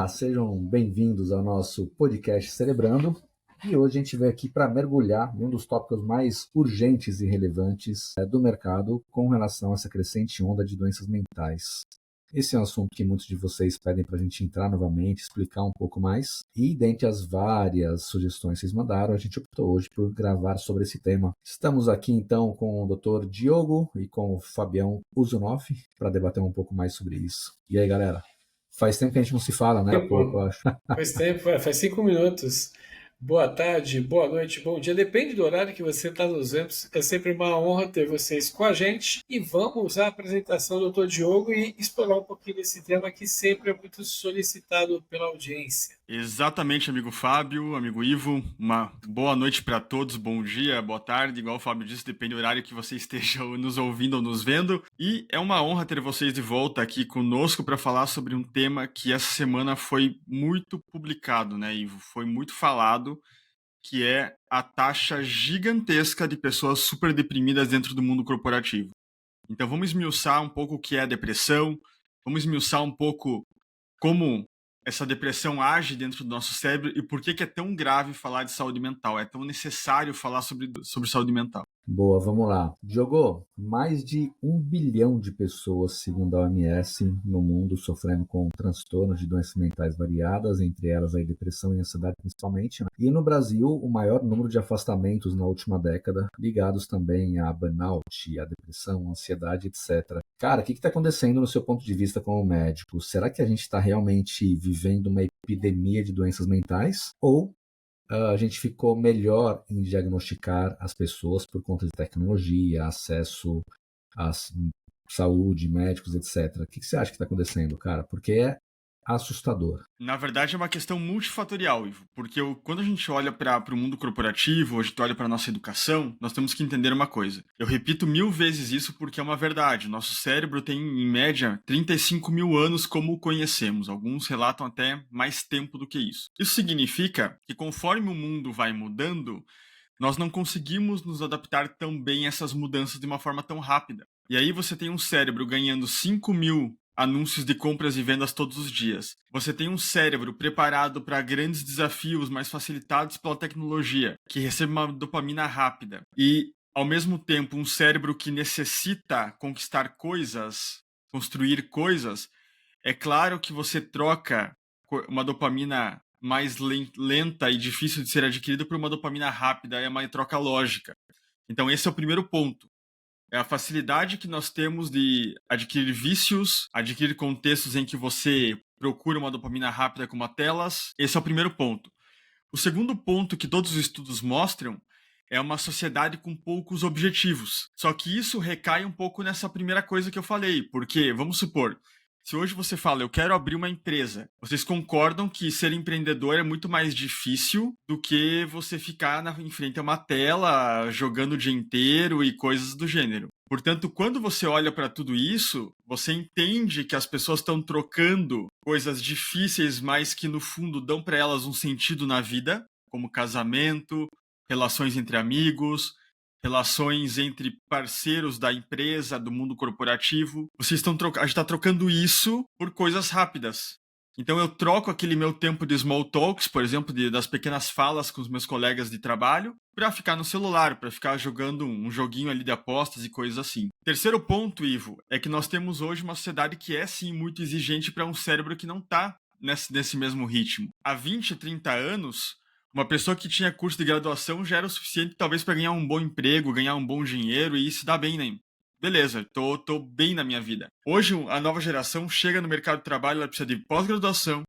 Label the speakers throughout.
Speaker 1: Olá, sejam bem-vindos ao nosso podcast Celebrando. E hoje a gente veio aqui para mergulhar em um dos tópicos mais urgentes e relevantes do mercado com relação a essa crescente onda de doenças mentais. Esse é um assunto que muitos de vocês pedem para a gente entrar novamente, explicar um pouco mais. E dentre as várias sugestões que vocês mandaram, a gente optou hoje por gravar sobre esse tema. Estamos aqui então com o Dr. Diogo e com o Fabião Uzunoff para debater um pouco mais sobre isso. E aí, galera? Faz tempo que a gente não se fala, né? Há pouco, eu acho.
Speaker 2: Faz tempo, faz 5 minutos. Boa tarde, boa noite, bom dia. Depende do horário que você está nos vendo. É sempre uma honra ter vocês com a gente. E vamos à apresentação do Dr. Diogo e explorar um pouquinho desse tema que sempre é muito solicitado pela audiência.
Speaker 3: Exatamente, amigo Fábio, amigo Ivo. Uma boa noite para todos, bom dia, boa tarde. Igual o Fábio disse, depende do horário que você esteja nos ouvindo ou nos vendo. E é uma honra ter vocês de volta aqui conosco para falar sobre um tema que essa semana foi muito publicado, né, Ivo? Foi muito falado, que é a taxa gigantesca de pessoas super deprimidas dentro do mundo corporativo. Então vamos esmiuçar um pouco o que é a depressão, vamos esmiuçar um pouco como essa depressão age dentro do nosso cérebro e por que é tão grave falar de saúde mental, é tão necessário falar sobre saúde mental.
Speaker 1: Boa, vamos lá. Diogo, mais de 1 bilhão de pessoas, segundo a OMS, no mundo sofrendo com transtornos de doenças mentais variadas, entre elas a depressão e a ansiedade principalmente. Né? E no Brasil, o maior número de afastamentos na última década, ligados também a burnout, a depressão, a ansiedade, etc. Cara, o que está acontecendo no seu ponto de vista como médico? Será que a gente está realmente vivendo uma epidemia de doenças mentais? Ou a gente ficou melhor em diagnosticar as pessoas por conta de tecnologia, acesso à saúde, médicos, etc. O que você acha que está acontecendo, cara? Porque é assustador.
Speaker 3: Na verdade, é uma questão multifatorial, Ivo, porque quando a gente olha para o mundo corporativo, a gente olha para a nossa educação, nós temos que entender uma coisa. Eu repito 1000 vezes isso porque é uma verdade. Nosso cérebro tem, em média, 35 mil anos como o conhecemos. Alguns relatam até mais tempo do que isso. Isso significa que conforme o mundo vai mudando, nós não conseguimos nos adaptar tão bem a essas mudanças de uma forma tão rápida. E aí você tem um cérebro ganhando 5 mil anúncios de compras e vendas todos os dias. Você tem um cérebro preparado para grandes desafios, mas facilitados pela tecnologia, que recebe uma dopamina rápida. E, ao mesmo tempo, um cérebro que necessita conquistar coisas, construir coisas. É claro que você troca uma dopamina mais lenta e difícil de ser adquirida por uma dopamina rápida, é uma troca lógica. Então esse é o primeiro ponto. É a facilidade que nós temos de adquirir vícios, adquirir contextos em que você procura uma dopamina rápida como a telas. Esse é o primeiro ponto. O segundo ponto que todos os estudos mostram é uma sociedade com poucos objetivos. Só que isso recai um pouco nessa primeira coisa que eu falei, porque, vamos supor, se hoje você fala, eu quero abrir uma empresa, vocês concordam que ser empreendedor é muito mais difícil do que você ficar em frente a uma tela, jogando o dia inteiro e coisas do gênero. Portanto, quando você olha para tudo isso, você entende que as pessoas estão trocando coisas difíceis, mas que no fundo dão para elas um sentido na vida, como casamento, relações entre amigos, relações entre parceiros da empresa, do mundo corporativo. A gente está trocando isso por coisas rápidas. Então eu troco aquele meu tempo de small talks, por exemplo, das pequenas falas com os meus colegas de trabalho, para ficar no celular, para ficar jogando um joguinho ali de apostas e coisas assim. Terceiro ponto, Ivo, é que nós temos hoje uma sociedade que é sim muito exigente para um cérebro que não está nesse mesmo ritmo. Há 20, 30 anos, uma pessoa que tinha curso de graduação já era o suficiente talvez para ganhar um bom emprego, ganhar um bom dinheiro e se dar bem, né? Beleza, tô bem na minha vida. Hoje a nova geração chega no mercado de trabalho, ela precisa de pós-graduação,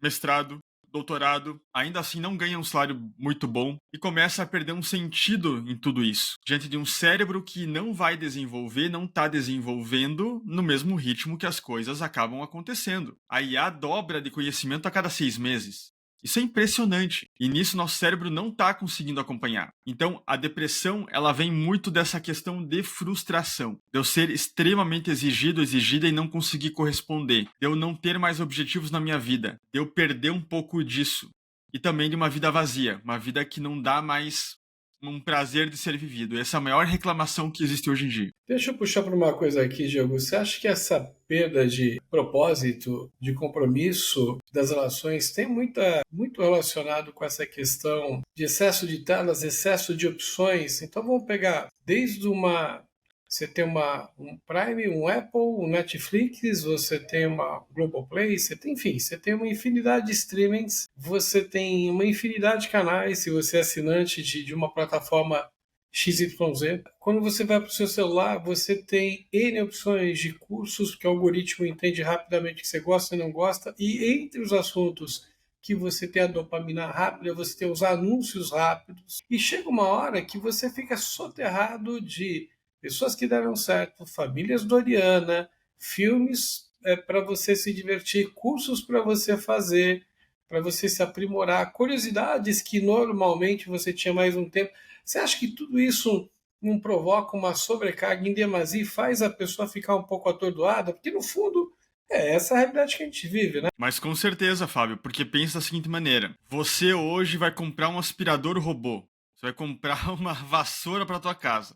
Speaker 3: mestrado, doutorado, ainda assim não ganha um salário muito bom e começa a perder um sentido em tudo isso, diante de um cérebro que não vai desenvolver, não está desenvolvendo no mesmo ritmo que as coisas acabam acontecendo. A IA dobra de conhecimento a cada 6 meses. Isso é impressionante. E nisso nosso cérebro não está conseguindo acompanhar. Então, a depressão, ela vem muito dessa questão de frustração. De eu ser extremamente exigida e não conseguir corresponder. De eu não ter mais objetivos na minha vida. De eu perder um pouco disso. E também de uma vida vazia. Uma vida que não dá mais um prazer de ser vivido. Essa é a maior reclamação que existe hoje em dia.
Speaker 2: Deixa eu puxar para uma coisa aqui, Diego. Você acha que essa perda de propósito, de compromisso das relações tem muito relacionado com essa questão de excesso de telas, excesso de opções? Então vamos pegar desde você tem um Prime, um Apple, um Netflix, você tem uma Globoplay, você tem uma infinidade de streamings, você tem uma infinidade de canais, se você é assinante de uma plataforma XYZ. Quando você vai para o seu celular, você tem N opções de cursos que o algoritmo entende rapidamente que você gosta e não gosta, e entre os assuntos que você tem a dopamina rápida, você tem os anúncios rápidos, e chega uma hora que você fica soterrado de pessoas que deram certo, famílias Doriana, filmes para você se divertir, cursos para você fazer, para você se aprimorar, curiosidades que normalmente você tinha mais um tempo. Você acha que tudo isso não provoca uma sobrecarga em demasia e faz a pessoa ficar um pouco atordoada? Porque, no fundo, é essa a realidade que a gente vive, né?
Speaker 3: Mas com certeza, Fábio, porque pensa da seguinte maneira. Você hoje vai comprar um aspirador robô. Você vai comprar uma vassoura para tua casa.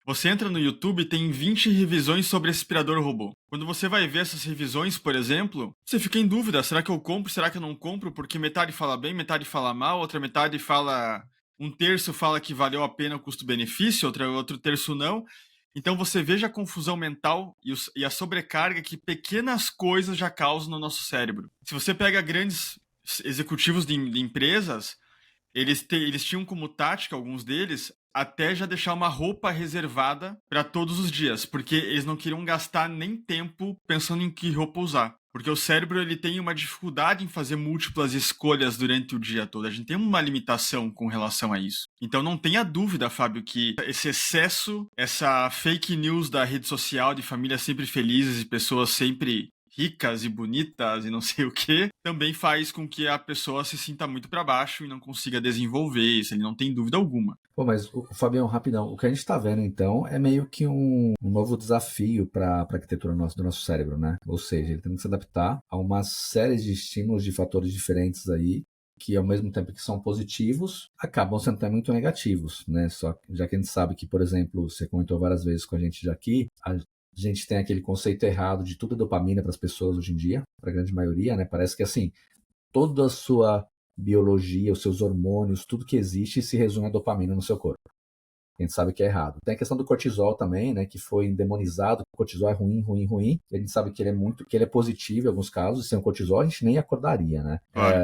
Speaker 3: Você entra no YouTube e tem 20 revisões sobre aspirador robô. Quando você vai ver essas revisões, por exemplo, você fica em dúvida, será que eu compro, será que eu não compro? Porque metade fala bem, metade fala mal, outra metade fala... Um terço fala que valeu a pena o custo-benefício, outro terço não. Então você veja a confusão mental e a sobrecarga que pequenas coisas já causam no nosso cérebro. Se você pega grandes executivos de empresas, eles tinham como tática, alguns deles, até já deixar uma roupa reservada para todos os dias, porque eles não queriam gastar nem tempo pensando em que roupa usar. Porque o cérebro ele tem uma dificuldade em fazer múltiplas escolhas durante o dia todo. A gente tem uma limitação com relação a isso. Então não tenha dúvida, Fábio, que esse excesso, essa fake news da rede social de famílias sempre felizes e pessoas sempre ricas e bonitas e não sei o que, também faz com que a pessoa se sinta muito para baixo e não consiga desenvolver isso, ele não tem dúvida alguma.
Speaker 1: Pô, mas, Fabião, rapidão, o que a gente está vendo, então, é meio que um novo desafio para a arquitetura do nosso cérebro, né? Ou seja, ele tem que se adaptar a uma série de estímulos, de fatores diferentes aí, que ao mesmo tempo que são positivos, acabam sendo também muito negativos, né? Só, já que a gente sabe que, por exemplo, você comentou várias vezes com a gente já aqui, a gente tem aquele conceito errado de tudo é dopamina para as pessoas hoje em dia, para a grande maioria, né? Parece que, assim, toda a sua biologia, os seus hormônios, tudo que existe se resume a dopamina no seu corpo. A gente sabe que é errado. Tem a questão do cortisol também, né, que foi endemonizado. O cortisol é ruim, ruim, ruim. A gente sabe que ele é positivo em alguns casos. E sem o cortisol a gente nem acordaria, né?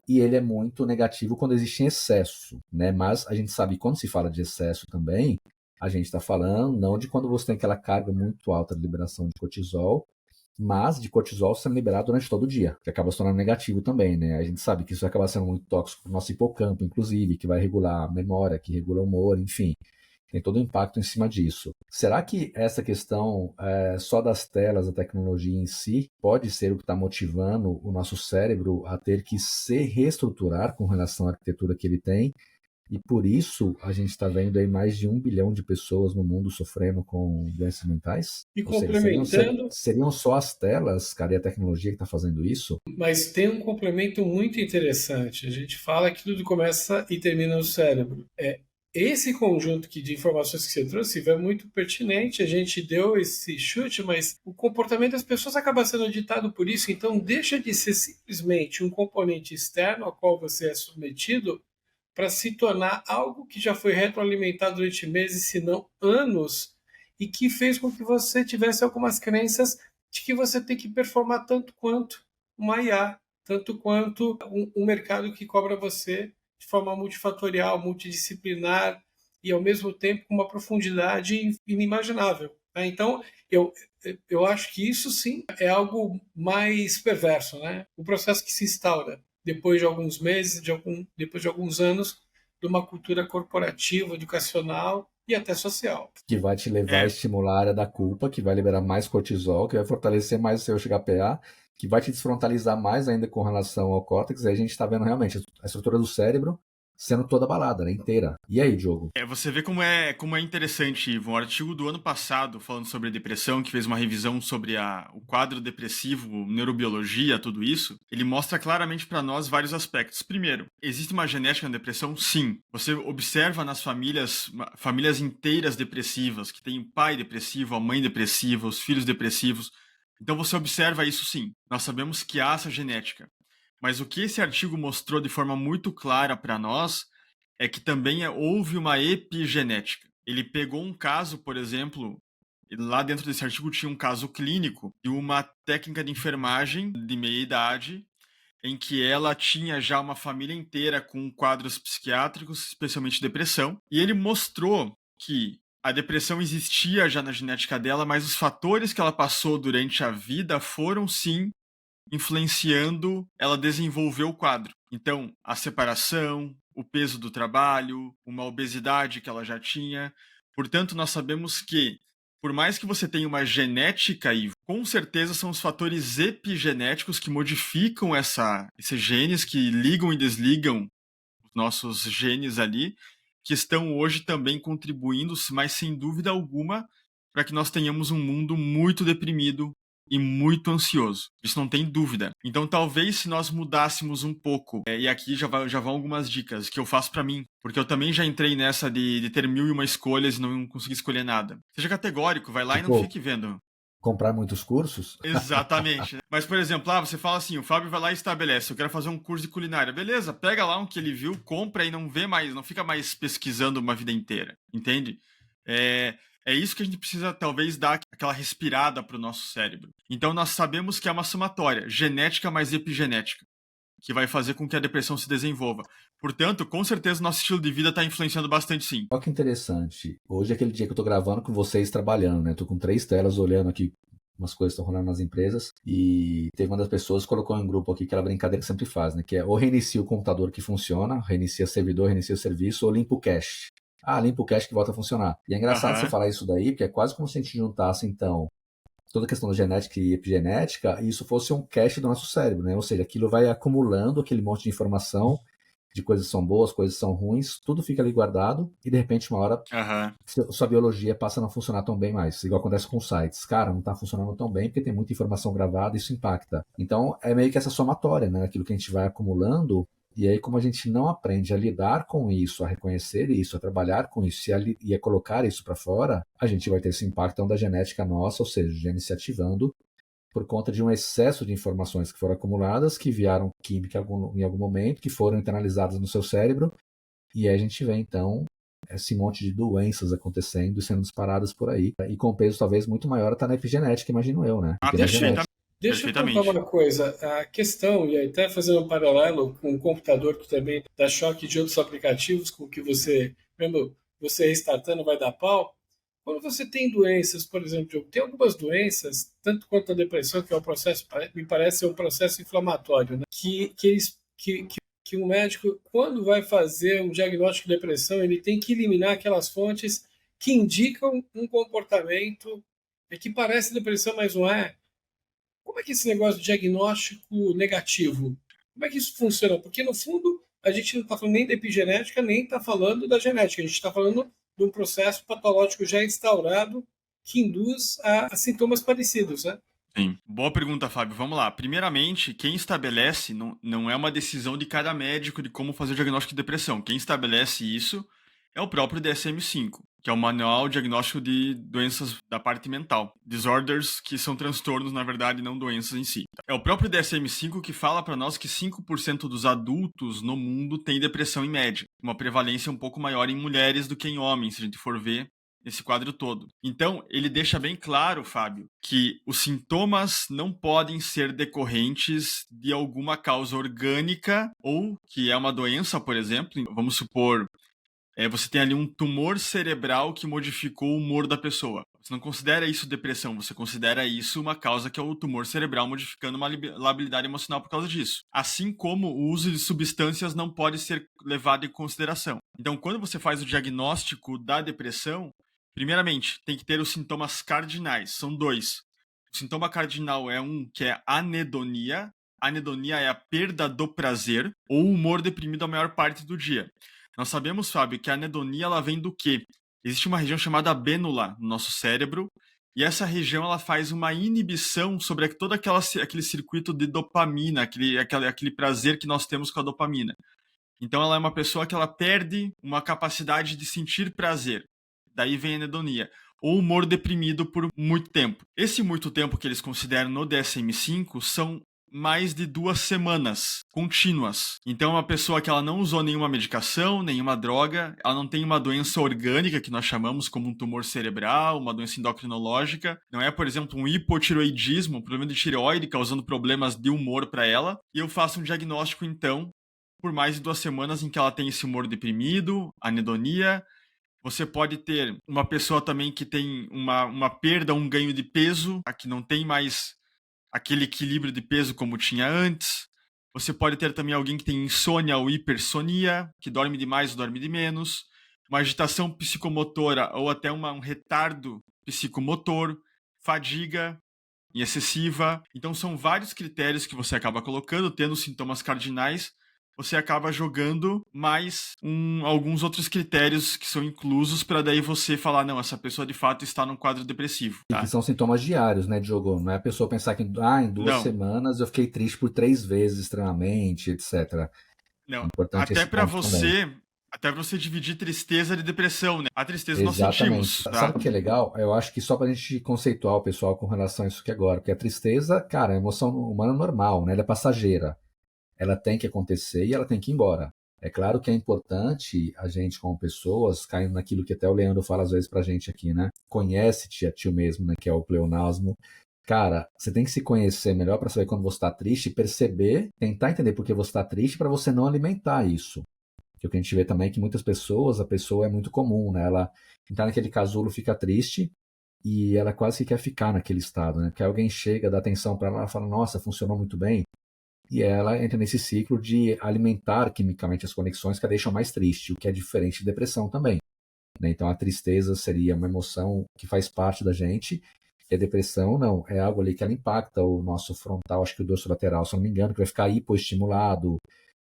Speaker 1: E ele é muito negativo quando existe em excesso, né? Mas a gente sabe que quando se fala de excesso também, a gente está falando não de quando você tem aquela carga muito alta de liberação de cortisol, mas de cortisol sendo liberado durante todo o dia, que acaba se tornando negativo também, né? A gente sabe que isso acaba sendo muito tóxico para o nosso hipocampo, inclusive, que vai regular a memória, que regula o humor, enfim. Tem todo o impacto em cima disso. Será que essa questão só das telas, da tecnologia em si, pode ser o que está motivando o nosso cérebro a ter que se reestruturar com relação à arquitetura que ele tem? E por isso a gente está vendo aí mais de 1 bilhão de pessoas no mundo sofrendo com doenças mentais?
Speaker 2: E
Speaker 1: Ou seja,
Speaker 2: complementando...
Speaker 1: seriam só as telas, cara, e a tecnologia que está fazendo isso?
Speaker 2: Mas tem um complemento muito interessante. A gente fala que tudo começa e termina no cérebro. Esse conjunto de informações que você trouxe é muito pertinente, a gente deu esse chute, mas o comportamento das pessoas acaba sendo ditado por isso, então deixa de ser simplesmente um componente externo ao qual você é submetido para se tornar algo que já foi retroalimentado durante meses, se não anos, e que fez com que você tivesse algumas crenças de que você tem que performar tanto quanto uma IA, tanto quanto um mercado que cobra você de forma multifatorial, multidisciplinar e, ao mesmo tempo, com uma profundidade inimaginável. Então, eu acho que isso, sim, é algo mais perverso, né? O processo que se instaura depois de alguns meses, depois de alguns anos, de uma cultura corporativa, educacional e até social.
Speaker 1: Que vai te levar a estimular a área da culpa, que vai liberar mais cortisol, que vai fortalecer mais o seu HPA, que vai te desfrontalizar mais ainda com relação ao córtex. Aí a gente está vendo realmente a estrutura do cérebro sendo toda abalada, né, inteira. E aí, Diogo?
Speaker 3: Você vê como é interessante, Ivo. Um artigo do ano passado falando sobre depressão, que fez uma revisão sobre o quadro depressivo, neurobiologia, tudo isso, ele mostra claramente para nós vários aspectos. Primeiro, existe uma genética na depressão? Sim. Você observa nas famílias inteiras depressivas, que tem o pai depressivo, a mãe depressiva, os filhos depressivos. Então você observa isso sim. Nós sabemos que há essa genética. Mas o que esse artigo mostrou de forma muito clara para nós é que também houve uma epigenética. Ele pegou um caso, por exemplo, lá dentro desse artigo tinha um caso clínico de uma técnica de enfermagem de meia idade, em que ela tinha já uma família inteira com quadros psiquiátricos, especialmente depressão, e ele mostrou que a depressão existia já na genética dela, mas os fatores que ela passou durante a vida foram sim influenciando ela desenvolver o quadro. Então, a separação, o peso do trabalho, uma obesidade que ela já tinha. Portanto, nós sabemos que, por mais que você tenha uma genética, Ivo, com certeza são os fatores epigenéticos que modificam esses genes que ligam e desligam os nossos genes ali, que estão hoje também contribuindo, mas sem dúvida alguma, para que nós tenhamos um mundo muito deprimido e muito ansioso. Isso não tem dúvida. Então, talvez se nós mudássemos um pouco, e aqui já vão algumas dicas que eu faço para mim, porque eu também já entrei nessa de ter 1001 escolhas e não conseguir escolher nada. Seja categórico, vai lá e não fique vendo.
Speaker 1: Comprar muitos cursos?
Speaker 3: Exatamente. Mas, por exemplo, você fala assim, o Fábio vai lá e estabelece, eu quero fazer um curso de culinária. Beleza, pega lá um que ele viu, compra e não vê mais, não fica mais pesquisando uma vida inteira, entende? É isso que a gente precisa, talvez, dar aquela respirada para o nosso cérebro. Então, nós sabemos que é uma somatória, genética mais epigenética, que vai fazer com que a depressão se desenvolva. Portanto, com certeza, nosso estilo de vida está influenciando bastante, sim.
Speaker 1: Olha que interessante. Hoje é aquele dia que eu tô gravando com vocês trabalhando, né? Tô com 3 telas olhando aqui umas coisas que estão rolando nas empresas, e teve uma das pessoas que colocou em um grupo aqui aquela brincadeira que sempre faz, né? Que é ou reinicia o computador que funciona, reinicia servidor, reinicia o serviço, ou limpa o cache. Limpa o cache que volta a funcionar. E é engraçado você falar isso daí, porque é quase como se a gente juntasse, então, toda a questão da genética e epigenética, e isso fosse um cache do nosso cérebro, né? Ou seja, aquilo vai acumulando aquele monte de informação, de coisas são boas, coisas são ruins, tudo fica ali guardado, e de repente uma hora sua biologia passa a não funcionar tão bem mais. Igual acontece com sites. Cara, não está funcionando tão bem porque tem muita informação gravada e isso impacta. Então é meio que essa somatória, né? Aquilo que a gente vai acumulando, e aí como a gente não aprende a lidar com isso, a reconhecer isso, a trabalhar com isso e a colocar isso para fora, a gente vai ter esse impacto da genética nossa, ou seja, o gene se ativando por conta de um excesso de informações que foram acumuladas, que vieram química em algum momento, que foram internalizadas no seu cérebro, e aí a gente vê, então, esse monte de doenças acontecendo e sendo disparadas por aí. E com peso talvez muito maior está na epigenética, imagino eu, né?
Speaker 2: Deixa eu contar uma coisa. A questão, e até fazendo um paralelo com o computador que também dá choque de outros aplicativos, com que você, mesmo você restartando, vai dar pau. Quando você tem doenças, por exemplo, tem algumas doenças, tanto quanto a depressão, que é um processo, me parece ser um processo inflamatório, né? Que o médico, quando vai fazer um diagnóstico de depressão, ele tem que eliminar aquelas fontes que indicam um comportamento que parece depressão, mas não é. Como é que esse negócio de diagnóstico negativo, como é que isso funciona? Porque, no fundo, a gente não está falando nem da epigenética, nem está falando da genética. A gente está falando de um processo patológico já instaurado que induz a sintomas parecidos, né?
Speaker 3: Sim. Boa pergunta, Fábio. Vamos lá. Primeiramente, quem estabelece não é uma decisão de cada médico de como fazer o diagnóstico de depressão. Quem estabelece isso é o próprio DSM-5, que é o Manual Diagnóstico de Doenças da Parte Mental. Disorders, que são transtornos, na verdade, não doenças em si. É o próprio DSM-5 que fala para nós que 5% dos adultos no mundo têm depressão em média. Uma prevalência um pouco maior em mulheres do que em homens, se a gente for ver esse quadro todo. Então, ele deixa bem claro, Fábio, que os sintomas não podem ser decorrentes de alguma causa orgânica ou que é uma doença, por exemplo. Vamos supor, você tem ali um tumor cerebral que modificou o humor da pessoa. Você não considera isso depressão, você considera isso uma causa que é o tumor cerebral modificando uma labilidade emocional por causa disso. Assim como o uso de substâncias não pode ser levado em consideração. Então, quando você faz o diagnóstico da depressão, primeiramente, tem que ter os sintomas cardinais, são 2. O sintoma cardinal é um que é anedonia. anedonia é a perda do prazer ou o humor deprimido a maior parte do dia. Nós sabemos, Fábio, que a anedonia ela vem do quê? Existe uma região chamada bênula no nosso cérebro, e essa região ela faz uma inibição sobre todo aquele circuito de dopamina, aquele prazer que nós temos com a dopamina. Então ela é uma pessoa que ela perde uma capacidade de sentir prazer. Daí vem a anedonia. Ou humor deprimido por muito tempo. Esse muito tempo que eles consideram no DSM-5 são mais de 2 semanas contínuas. Então é uma pessoa que ela não usou nenhuma medicação, nenhuma droga, ela não tem uma doença orgânica, que nós chamamos como um tumor cerebral, uma doença endocrinológica, não é, por exemplo, um hipotiroidismo, um problema de tireoide causando problemas de humor para ela, e eu faço um diagnóstico, então, por mais de 2 semanas em que ela tem esse humor deprimido, anedonia. Você pode ter uma pessoa também que tem uma perda, um ganho de peso, que não tem mais aquele equilíbrio de peso como tinha antes. Você pode ter também alguém que tem insônia ou hipersonia, que dorme demais ou dorme de menos, uma agitação psicomotora ou até um retardo psicomotor, fadiga excessiva. Então são vários critérios que você acaba colocando, tendo sintomas cardinais, você acaba jogando mais alguns outros critérios que são inclusos para daí você falar, não, essa pessoa de fato está num quadro depressivo.
Speaker 1: E
Speaker 3: Tá?
Speaker 1: que são sintomas diários, né, Diogo? Não é a pessoa pensar que em 2
Speaker 3: Não.
Speaker 1: semanas eu fiquei triste por 3 vezes extremamente, etc.
Speaker 3: Não.
Speaker 1: É importante
Speaker 3: Até
Speaker 1: esse
Speaker 3: para
Speaker 1: ponto também.
Speaker 3: você dividir tristeza de depressão, né? A tristeza nós
Speaker 1: Exatamente.
Speaker 3: sentimos, tá?
Speaker 1: Sabe o que é legal? Eu acho que só pra gente conceituar o pessoal com relação a isso aqui agora, porque a tristeza, cara, é uma emoção humana normal, né? Ela é passageira. Ela tem que acontecer e ela tem que ir embora. É claro que é importante a gente, como pessoas, caindo naquilo que até o Leandro fala às vezes pra gente aqui, né? Conhece-te a ti mesmo, né? Que é o pleonasmo. Cara, você tem que se conhecer melhor para saber quando você está triste, perceber, tentar entender por que você está triste para você não alimentar isso. Que o que a gente vê também é que muitas pessoas, a pessoa é muito comum, né? Ela entrar naquele casulo, fica triste e ela quase que quer ficar naquele estado, né? Porque alguém chega, dá atenção para ela e fala, nossa, funcionou muito bem. E ela entra nesse ciclo de alimentar quimicamente as conexões que a deixam mais triste, o que é diferente de depressão também. Né? Então a tristeza seria uma emoção que faz parte da gente, e a depressão não, é algo ali que ela impacta o nosso frontal, acho que o dorsolateral, se eu não me engano, que vai ficar hipoestimulado,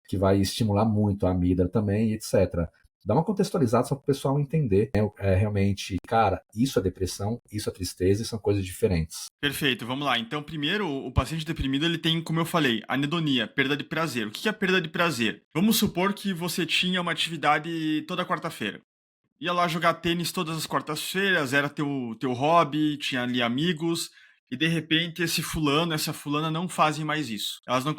Speaker 1: que vai estimular muito a amígdala também, etc. Dá uma contextualizada só para o pessoal entender, né? Realmente, cara, isso é depressão, isso é tristeza, e são coisas diferentes.
Speaker 3: Perfeito, vamos lá. Então, primeiro, o paciente deprimido, ele tem, como eu falei, anedonia, perda de prazer. O que é perda de prazer? Vamos supor que você tinha uma atividade toda quarta-feira. Ia lá jogar tênis todas as quartas-feiras, era teu hobby, tinha ali amigos, e de repente esse fulano, essa fulana não fazem mais isso. Elas não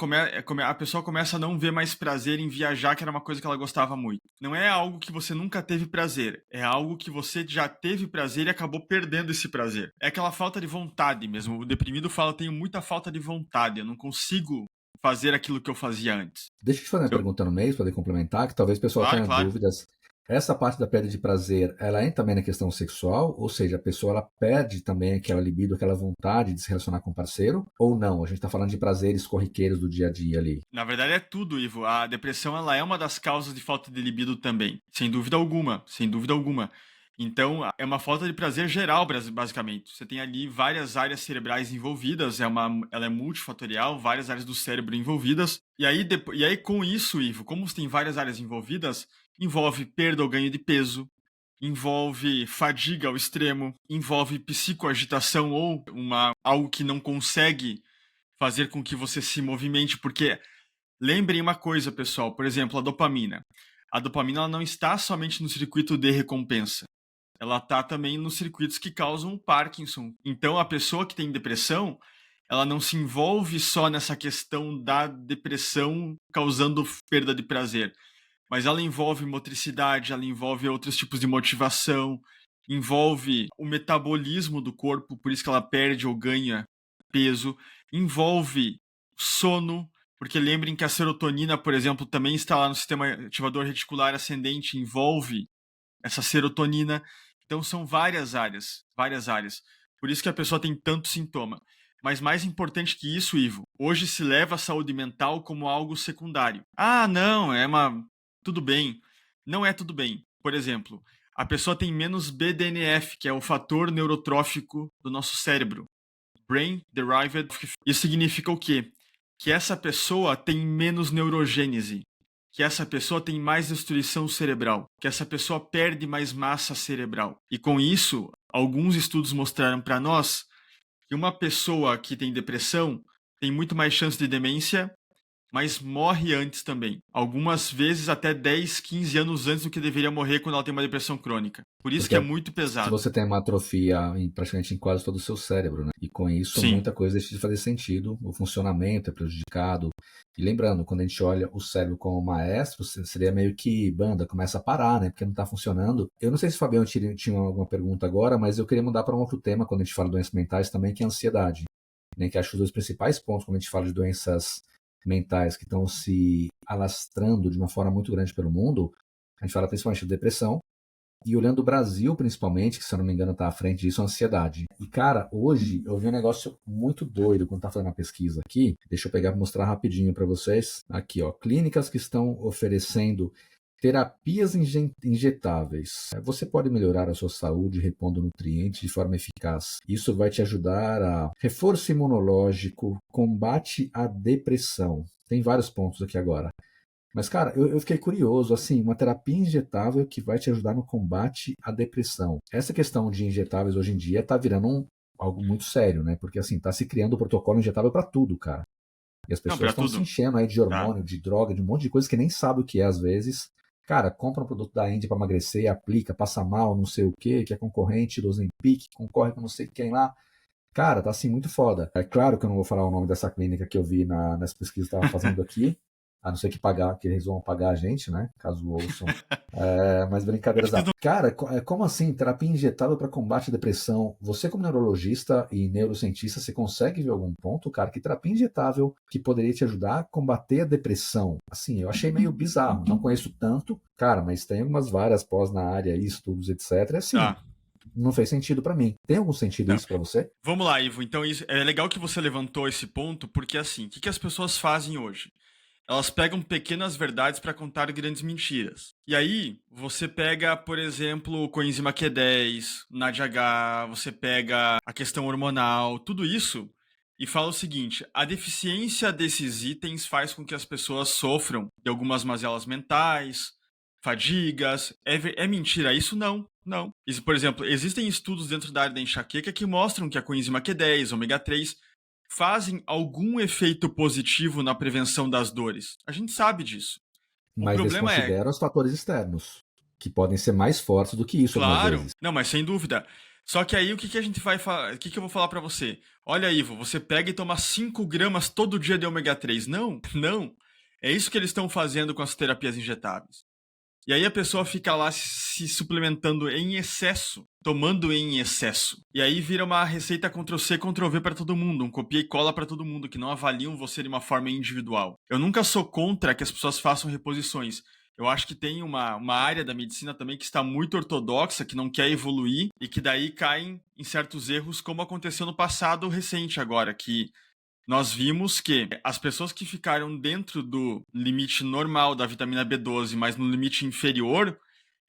Speaker 3: a pessoa começa a não ver mais prazer em viajar, que era uma coisa que ela gostava muito. Não é algo que você nunca teve prazer, é algo que você já teve prazer e acabou perdendo esse prazer. É aquela falta de vontade mesmo. O deprimido fala, eu tenho muita falta de vontade, eu não consigo fazer aquilo que eu fazia antes.
Speaker 1: Deixa eu te fazer uma pergunta no meio, para poder complementar, que talvez o pessoal tenha
Speaker 3: Claro.
Speaker 1: dúvidas. Essa parte da perda de prazer, ela entra também na questão sexual? Ou seja, a pessoa ela perde também aquela libido, aquela vontade de se relacionar com o parceiro? Ou não? A gente está falando de prazeres corriqueiros do dia a dia ali.
Speaker 3: Na verdade é tudo, Ivo. A depressão ela é uma das causas de falta de libido também. Sem dúvida alguma. Sem dúvida alguma. Então, é uma falta de prazer geral, basicamente. Você tem ali várias áreas cerebrais envolvidas, ela é multifatorial, várias áreas do cérebro envolvidas. E aí com isso, Ivo, como você tem várias áreas envolvidas, envolve perda ou ganho de peso, envolve fadiga ao extremo, envolve psicoagitação ou algo que não consegue fazer com que você se movimente, porque lembrem uma coisa, pessoal, por exemplo, a dopamina. A dopamina ela não está somente no circuito de recompensa. Ela está também nos circuitos que causam o Parkinson. Então, a pessoa que tem depressão, ela não se envolve só nessa questão da depressão causando perda de prazer, mas ela envolve motricidade, ela envolve outros tipos de motivação, envolve o metabolismo do corpo, por isso que ela perde ou ganha peso, envolve sono, porque lembrem que a serotonina, por exemplo, também está lá no sistema ativador reticular ascendente, envolve essa serotonina. Então são várias áreas, várias áreas. Por isso que a pessoa tem tanto sintoma. Mas mais importante que isso, Ivo, hoje se leva a saúde mental como algo secundário. Ah, não, tudo bem. Não é tudo bem. Por exemplo, a pessoa tem menos BDNF, que é o fator neurotrófico do nosso cérebro. Brain Derived. Isso significa o quê? que essa pessoa tem menos neurogênese, que essa pessoa tem mais destruição cerebral, que essa pessoa perde mais massa cerebral. E com isso, alguns estudos mostraram para nós que uma pessoa que tem depressão tem muito mais chance de demência, mas morre antes também. Algumas vezes até 10, 15 anos antes do que deveria morrer quando ela tem uma depressão crônica. Por isso
Speaker 1: Porque
Speaker 3: que é muito
Speaker 1: se
Speaker 3: pesado.
Speaker 1: você tem uma atrofia praticamente em quase todo o seu cérebro, né? E com isso
Speaker 3: Sim.
Speaker 1: muita coisa deixa de fazer sentido, o funcionamento é prejudicado. E lembrando, quando a gente olha o cérebro como maestro, seria meio que banda, começa a parar, né? Porque não está funcionando. Eu não sei se o Fabião tinha alguma pergunta agora, mas eu queria mudar para um outro tema quando a gente fala de doenças mentais também, que é a ansiedade. Né? Que acho que os dois principais pontos quando a gente fala de doenças mentais que estão se alastrando de uma forma muito grande pelo mundo, a gente fala principalmente de depressão, e olhando o Brasil principalmente, que se eu não me engano está à frente disso, a ansiedade. E cara, hoje eu vi um negócio muito doido quando tá fazendo a pesquisa aqui, deixa eu pegar e mostrar rapidinho para vocês, aqui ó, clínicas que estão oferecendo terapias injetáveis. Você pode melhorar a sua saúde repondo nutrientes de forma eficaz. Isso vai te ajudar a reforço imunológico, combate à depressão. Tem vários pontos aqui agora. Mas, cara, eu fiquei curioso, assim, uma terapia injetável que vai te ajudar no combate à depressão. Essa questão de injetáveis hoje em dia está virando algo muito sério, né? Porque, assim, tá se criando protocolo injetável para tudo, cara. E as pessoas estão se enchendo aí de hormônio, de droga, de um monte de coisa que nem sabe o que é às vezes. Cara, compra um produto da Índia para emagrecer, aplica, passa mal, não sei o que é concorrente do Ozempic, concorre com não sei quem lá. Cara, tá assim muito foda. É claro que eu não vou falar o nome dessa clínica que eu vi nessa pesquisa que eu tava fazendo aqui, a não ser que eles vão pagar a gente, né? Caso ouçam. Mas brincadeiras à parte. Cara, como assim? Terapia injetável para combate à depressão. Você, como neurologista e neurocientista, você consegue ver algum ponto, cara, que terapia injetável que poderia te ajudar a combater a depressão? Assim, eu achei meio bizarro. Não conheço tanto, cara, mas tem algumas várias pós na área, estudos, etc. Assim, não fez sentido para mim. Tem algum sentido isso para você?
Speaker 3: Vamos lá, Ivo. Então, é legal que você levantou esse ponto, porque assim, o que as pessoas fazem hoje? Elas pegam pequenas verdades para contar grandes mentiras. E aí, você pega, por exemplo, coenzima Q10, NADH, você pega a questão hormonal, tudo isso, e fala o seguinte: a deficiência desses itens faz com que as pessoas sofram de algumas mazelas mentais, fadigas. É mentira isso? Não. Não. Isso, por exemplo, existem estudos dentro da área da enxaqueca que mostram que a coenzima Q10, ômega 3, fazem algum efeito positivo na prevenção das dores. A gente sabe disso.
Speaker 1: Mas eles consideram os fatores externos, que podem ser mais fortes do que isso, algumas vezes.
Speaker 3: Não, mas sem dúvida. Só que aí o que a gente vai falar? O que eu vou falar para você? Olha, Ivo, você pega e toma 5 gramas todo dia de ômega 3. Não, não. É isso que eles estão fazendo com as terapias injetáveis. E aí a pessoa fica lá se suplementando em excesso, tomando em excesso. E aí vira uma receita Ctrl-C, Ctrl-V para todo mundo, um copia e cola para todo mundo, que não avaliam você de uma forma individual. Eu nunca sou contra que as pessoas façam reposições. Eu acho que tem uma área da medicina também que está muito ortodoxa, que não quer evoluir e que daí caem em certos erros, como aconteceu no passado recente agora, que nós vimos que as pessoas que ficaram dentro do limite normal da vitamina B12, mas no limite inferior,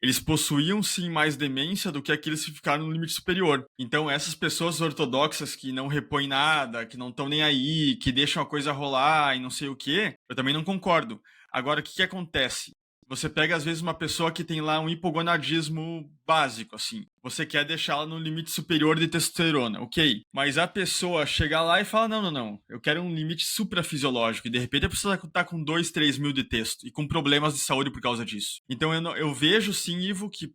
Speaker 3: eles possuíam sim mais demência do que aqueles que ficaram no limite superior. Então essas pessoas ortodoxas que não repõem nada, que não estão nem aí, que deixam a coisa rolar e não sei o quê, eu também não concordo. Agora, o que acontece? Você pega, às vezes, uma pessoa que tem lá um hipogonadismo básico, assim. Você quer deixá-la no limite superior de testosterona, ok. Mas a pessoa chega lá e fala, não. Eu quero um limite suprafisiológico. E, de repente, a pessoa tá com 2, 3 mil de testo e com problemas de saúde por causa disso. Então, eu vejo, sim, Ivo, que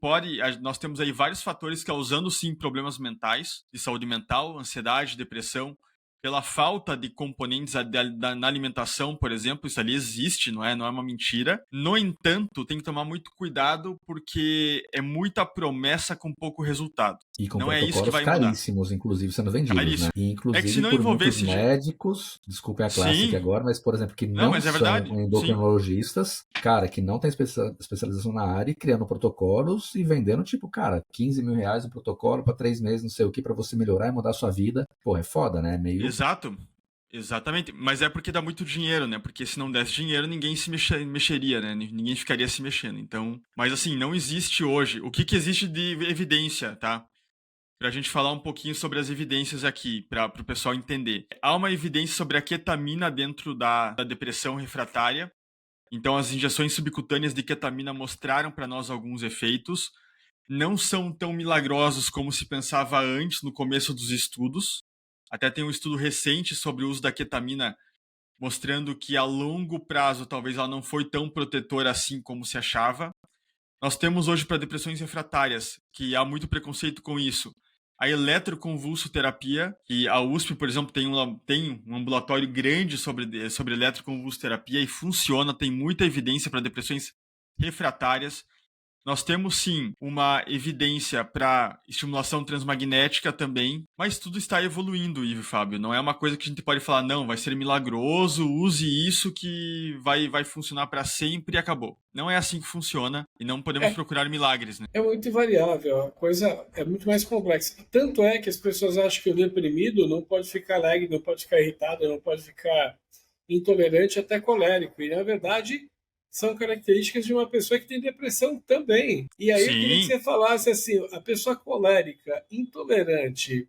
Speaker 3: nós temos aí vários fatores causando, sim, problemas mentais, de saúde mental, ansiedade, depressão, pela falta de componentes na alimentação, por exemplo, isso ali existe, não é uma mentira. No entanto, tem que tomar muito cuidado porque é muita promessa com pouco resultado.
Speaker 1: E com
Speaker 3: não é isso que vai
Speaker 1: caríssimos, inclusive, sendo vendidos, né? E, inclusive,
Speaker 3: se não
Speaker 1: por muitos médicos, desculpem a classe aqui agora, mas, por exemplo, que não são endocrinologistas, cara, que não tem especialização na área, e criando protocolos e vendendo, tipo, cara, R$15 mil um protocolo para 3 meses, não sei o que, para você melhorar e mudar a sua vida. Pô, é foda, né? Meio...
Speaker 3: Exato. Exatamente, mas é porque dá muito dinheiro, né? Porque se não desse dinheiro, ninguém se mexeria, né? Ninguém ficaria se mexendo. Então, mas assim, não existe hoje. O que existe de evidência, tá? para a gente falar um pouquinho sobre as evidências aqui, para o pessoal entender. Há uma evidência sobre a ketamina dentro da depressão refratária. Então, as injeções subcutâneas de ketamina mostraram para nós alguns efeitos. Não são tão milagrosos como se pensava antes, no começo dos estudos. Até tem um estudo recente sobre o uso da ketamina mostrando que a longo prazo talvez ela não foi tão protetora assim como se achava. Nós temos hoje para depressões refratárias, que há muito preconceito com isso, a eletroconvulsoterapia, que a USP, por exemplo, tem um ambulatório grande sobre eletroconvulsoterapia e funciona, tem muita evidência para depressões refratárias. Nós temos, sim, uma evidência para estimulação transmagnética também, mas tudo está evoluindo, Ivo e Fábio. Não é uma coisa que a gente pode falar, não, vai ser milagroso, use isso que vai funcionar para sempre e acabou. Não é assim que funciona e não podemos procurar milagres, né?
Speaker 2: É muito variável, a coisa é muito mais complexa. Tanto é que as pessoas acham que o deprimido não pode ficar alegre, não pode ficar irritado, não pode ficar intolerante, até colérico. E, na verdade, são características de uma pessoa que tem depressão também. E aí eu queria que
Speaker 3: Sim,
Speaker 2: você falasse assim, a pessoa colérica, intolerante,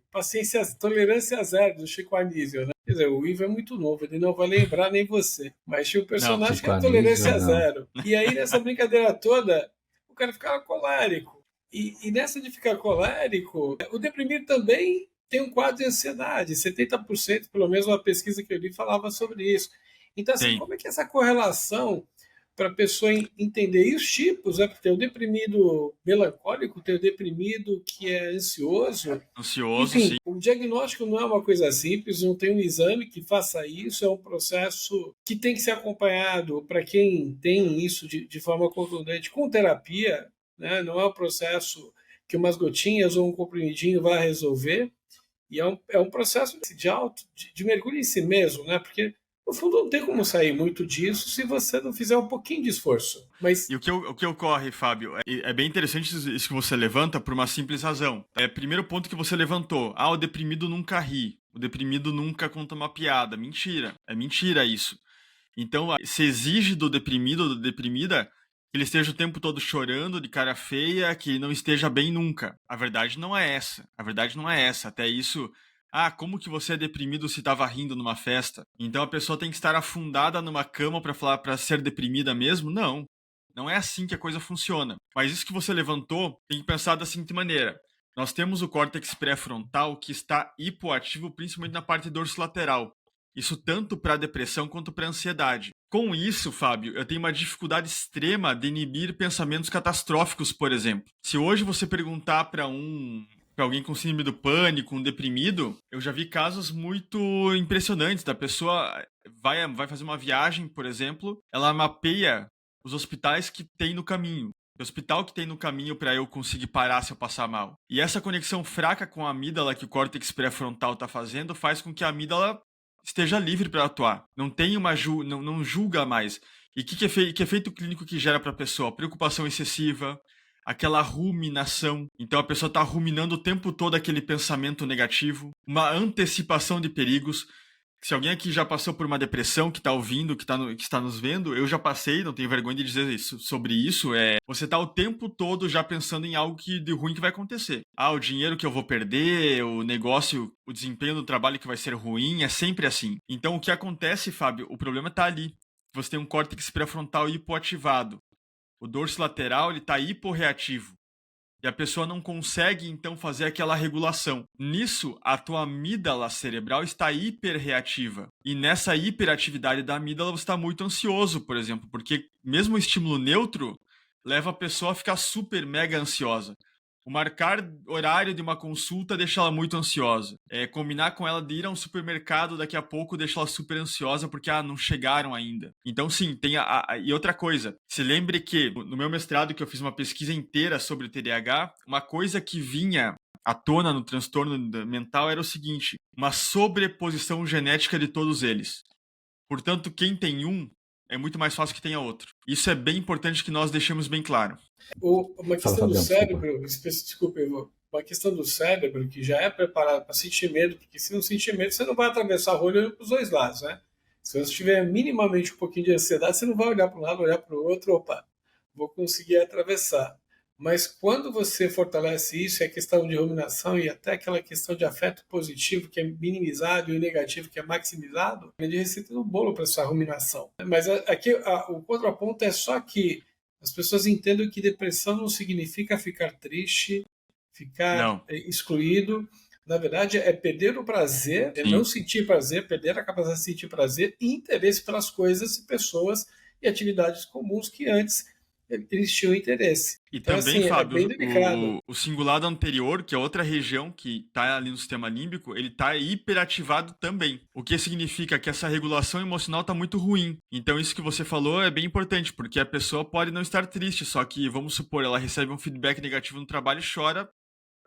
Speaker 2: tolerância zero do Chico Anísio, né? Quer dizer, o Ivo é muito novo, ele não vai lembrar nem você. Mas tinha um
Speaker 3: não.
Speaker 2: personagem que
Speaker 1: Chico
Speaker 2: era
Speaker 1: Anísio,
Speaker 2: tolerância
Speaker 1: não.
Speaker 2: zero. E aí, nessa brincadeira toda, o cara ficava colérico. E nessa de ficar colérico, o deprimido também tem um quadro de ansiedade. 70%, pelo menos uma pesquisa que eu li, falava sobre isso. Então, assim,
Speaker 3: Tem.
Speaker 2: como é que é essa correlação para a pessoa entender? E os tipos, né? Porque tem o deprimido melancólico, tem o deprimido que é ansioso.
Speaker 3: Ansioso,
Speaker 2: Enfim,
Speaker 3: sim.
Speaker 2: o diagnóstico não é uma coisa simples, não tem um exame que faça isso, é um processo que tem que ser acompanhado para quem tem isso de forma contundente com terapia, né? Não é um processo que umas gotinhas ou um comprimidinho vai resolver, e é um processo de mergulho em si mesmo, né? Porque no fundo não tem como sair muito disso se você não fizer um pouquinho de esforço. Mas
Speaker 3: E o que ocorre, Fábio, é bem interessante isso que você levanta por uma simples razão. Primeiro ponto que você levantou, o deprimido nunca ri, o deprimido nunca conta uma piada. Mentira, é mentira isso. Então, se exige do deprimido ou da deprimida que ele esteja o tempo todo chorando, de cara feia, que não esteja bem nunca. A verdade não é essa. A verdade não é essa. Até isso, como que você é deprimido se estava rindo numa festa? Então a pessoa tem que estar afundada numa cama para falar para ser deprimida mesmo? Não. Não é assim que a coisa funciona. Mas isso que você levantou, tem que pensar da seguinte maneira. Nós temos o córtex pré-frontal que está hipoativo principalmente na parte dorsolateral. Isso tanto para depressão quanto para ansiedade. Com isso, Fábio, eu tenho uma dificuldade extrema de inibir pensamentos catastróficos, por exemplo. Se hoje você perguntar para alguém com síndrome do pânico, um deprimido, eu já vi casos muito impressionantes da pessoa vai fazer uma viagem, por exemplo, ela mapeia os hospitais que tem no caminho. O hospital que tem no caminho para eu conseguir parar se eu passar mal. E essa conexão fraca com a amígdala que o córtex pré-frontal está fazendo faz com que a amígdala esteja livre para atuar. Não tem não julga mais. E que efeito clínico que gera para a pessoa? Preocupação excessiva, aquela ruminação. Então a pessoa está ruminando o tempo todo aquele pensamento negativo, uma antecipação de perigos. Se alguém aqui já passou por uma depressão, que está ouvindo, que está nos vendo, eu já passei, não tenho vergonha de dizer isso, sobre isso, você está o tempo todo já pensando em algo de ruim que vai acontecer. O dinheiro que eu vou perder, o negócio, o desempenho do trabalho que vai ser ruim, é sempre assim. Então o que acontece, Fábio, o problema está ali. Você tem um córtex pré-frontal hipoativado. O dorso lateral está hiporreativo. E a pessoa não consegue, então, fazer aquela regulação. Nisso, a tua amígdala cerebral está hiperreativa. E nessa hiperatividade da amígdala, você está muito ansioso, por exemplo, porque mesmo o estímulo neutro leva a pessoa a ficar super mega ansiosa. O marcar horário de uma consulta deixa ela muito ansiosa. Combinar com ela de ir a um supermercado daqui a pouco deixa ela super ansiosa porque não chegaram ainda. Então, sim, tem e outra coisa. Se lembre que no meu mestrado, que eu fiz uma pesquisa inteira sobre o TDAH, uma coisa que vinha à tona no transtorno mental era o seguinte: uma sobreposição genética de todos eles. Portanto, quem tem um é muito mais fácil que tenha outro. Isso é bem importante que nós deixemos bem claro.
Speaker 2: Uma questão
Speaker 1: Fala,
Speaker 2: do
Speaker 1: Fabiano,
Speaker 2: cérebro, desculpa, Ivo, uma questão do cérebro que já é preparado para sentir medo, porque se não sentir medo, você não vai atravessar a rua olhando para os dois lados, né? Se você tiver minimamente um pouquinho de ansiedade, você não vai olhar para um lado, olhar para o outro, opa, vou conseguir atravessar. Mas quando você fortalece isso, é questão de ruminação e até aquela questão de afeto positivo, que é minimizado, e o negativo, que é maximizado, é de receita no bolo para essa ruminação. Mas aqui o contraponto é só que as pessoas entendem que depressão não significa ficar triste, ficar
Speaker 3: Não.
Speaker 2: excluído. Na verdade, é perder o prazer, é
Speaker 3: Sim.
Speaker 2: não sentir prazer, perder a capacidade de sentir prazer e interesse pelas coisas e pessoas e atividades comuns que antes eles tinham interesse.
Speaker 3: E
Speaker 2: Então,
Speaker 3: também,
Speaker 2: assim, é bem
Speaker 3: Fábio,
Speaker 2: delicado.
Speaker 3: o cingulado anterior, que é outra região que está ali no sistema límbico, ele está hiperativado também. O que significa que essa regulação emocional está muito ruim. Então, isso que você falou é bem importante, porque a pessoa pode não estar triste, só que, vamos supor, ela recebe um feedback negativo no trabalho e chora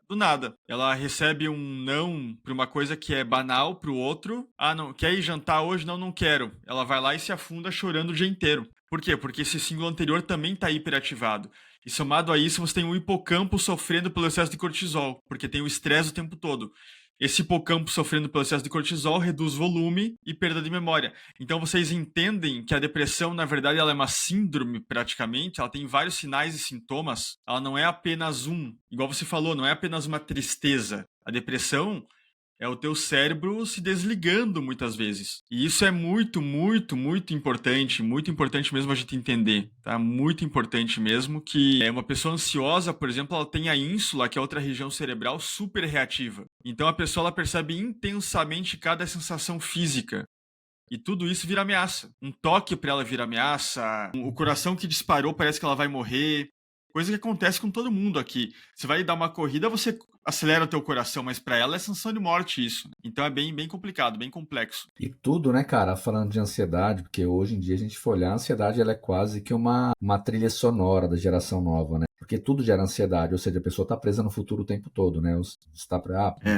Speaker 3: do nada. Ela recebe um não para uma coisa que é banal para o outro. Ah, não, quer ir jantar hoje? Não, não quero. Ela vai lá e se afunda chorando o dia inteiro. Por quê? Porque esse símbolo anterior também está hiperativado. E somado a isso, você tem o hipocampo sofrendo pelo excesso de cortisol, porque tem o estresse o tempo todo. Esse hipocampo sofrendo pelo excesso de cortisol reduz volume e perda de memória. Então vocês entendem que a depressão, na verdade, ela é uma síndrome praticamente, ela tem vários sinais e sintomas, ela não é apenas um. Igual você falou, não é apenas uma tristeza. A depressão é o teu cérebro se desligando muitas vezes. E isso é muito, muito, muito importante mesmo a gente entender, tá? Muito importante mesmo que uma pessoa ansiosa, por exemplo, ela tem a ínsula, que é outra região cerebral super reativa. Então a pessoa ela percebe intensamente cada sensação física. E tudo isso vira ameaça. Um toque para ela vira ameaça, o coração que disparou parece que ela vai morrer. Coisa que acontece com todo mundo aqui. Você vai dar uma corrida, você acelera o teu coração, mas para ela é sensação de morte isso. Então é bem, bem complicado, bem complexo.
Speaker 1: E tudo, né, cara, falando de ansiedade, porque hoje em dia a gente for olhar, a ansiedade ela é quase que uma trilha sonora da geração nova, né? Porque tudo gera ansiedade, ou seja, a pessoa está presa no futuro o tempo todo, né? O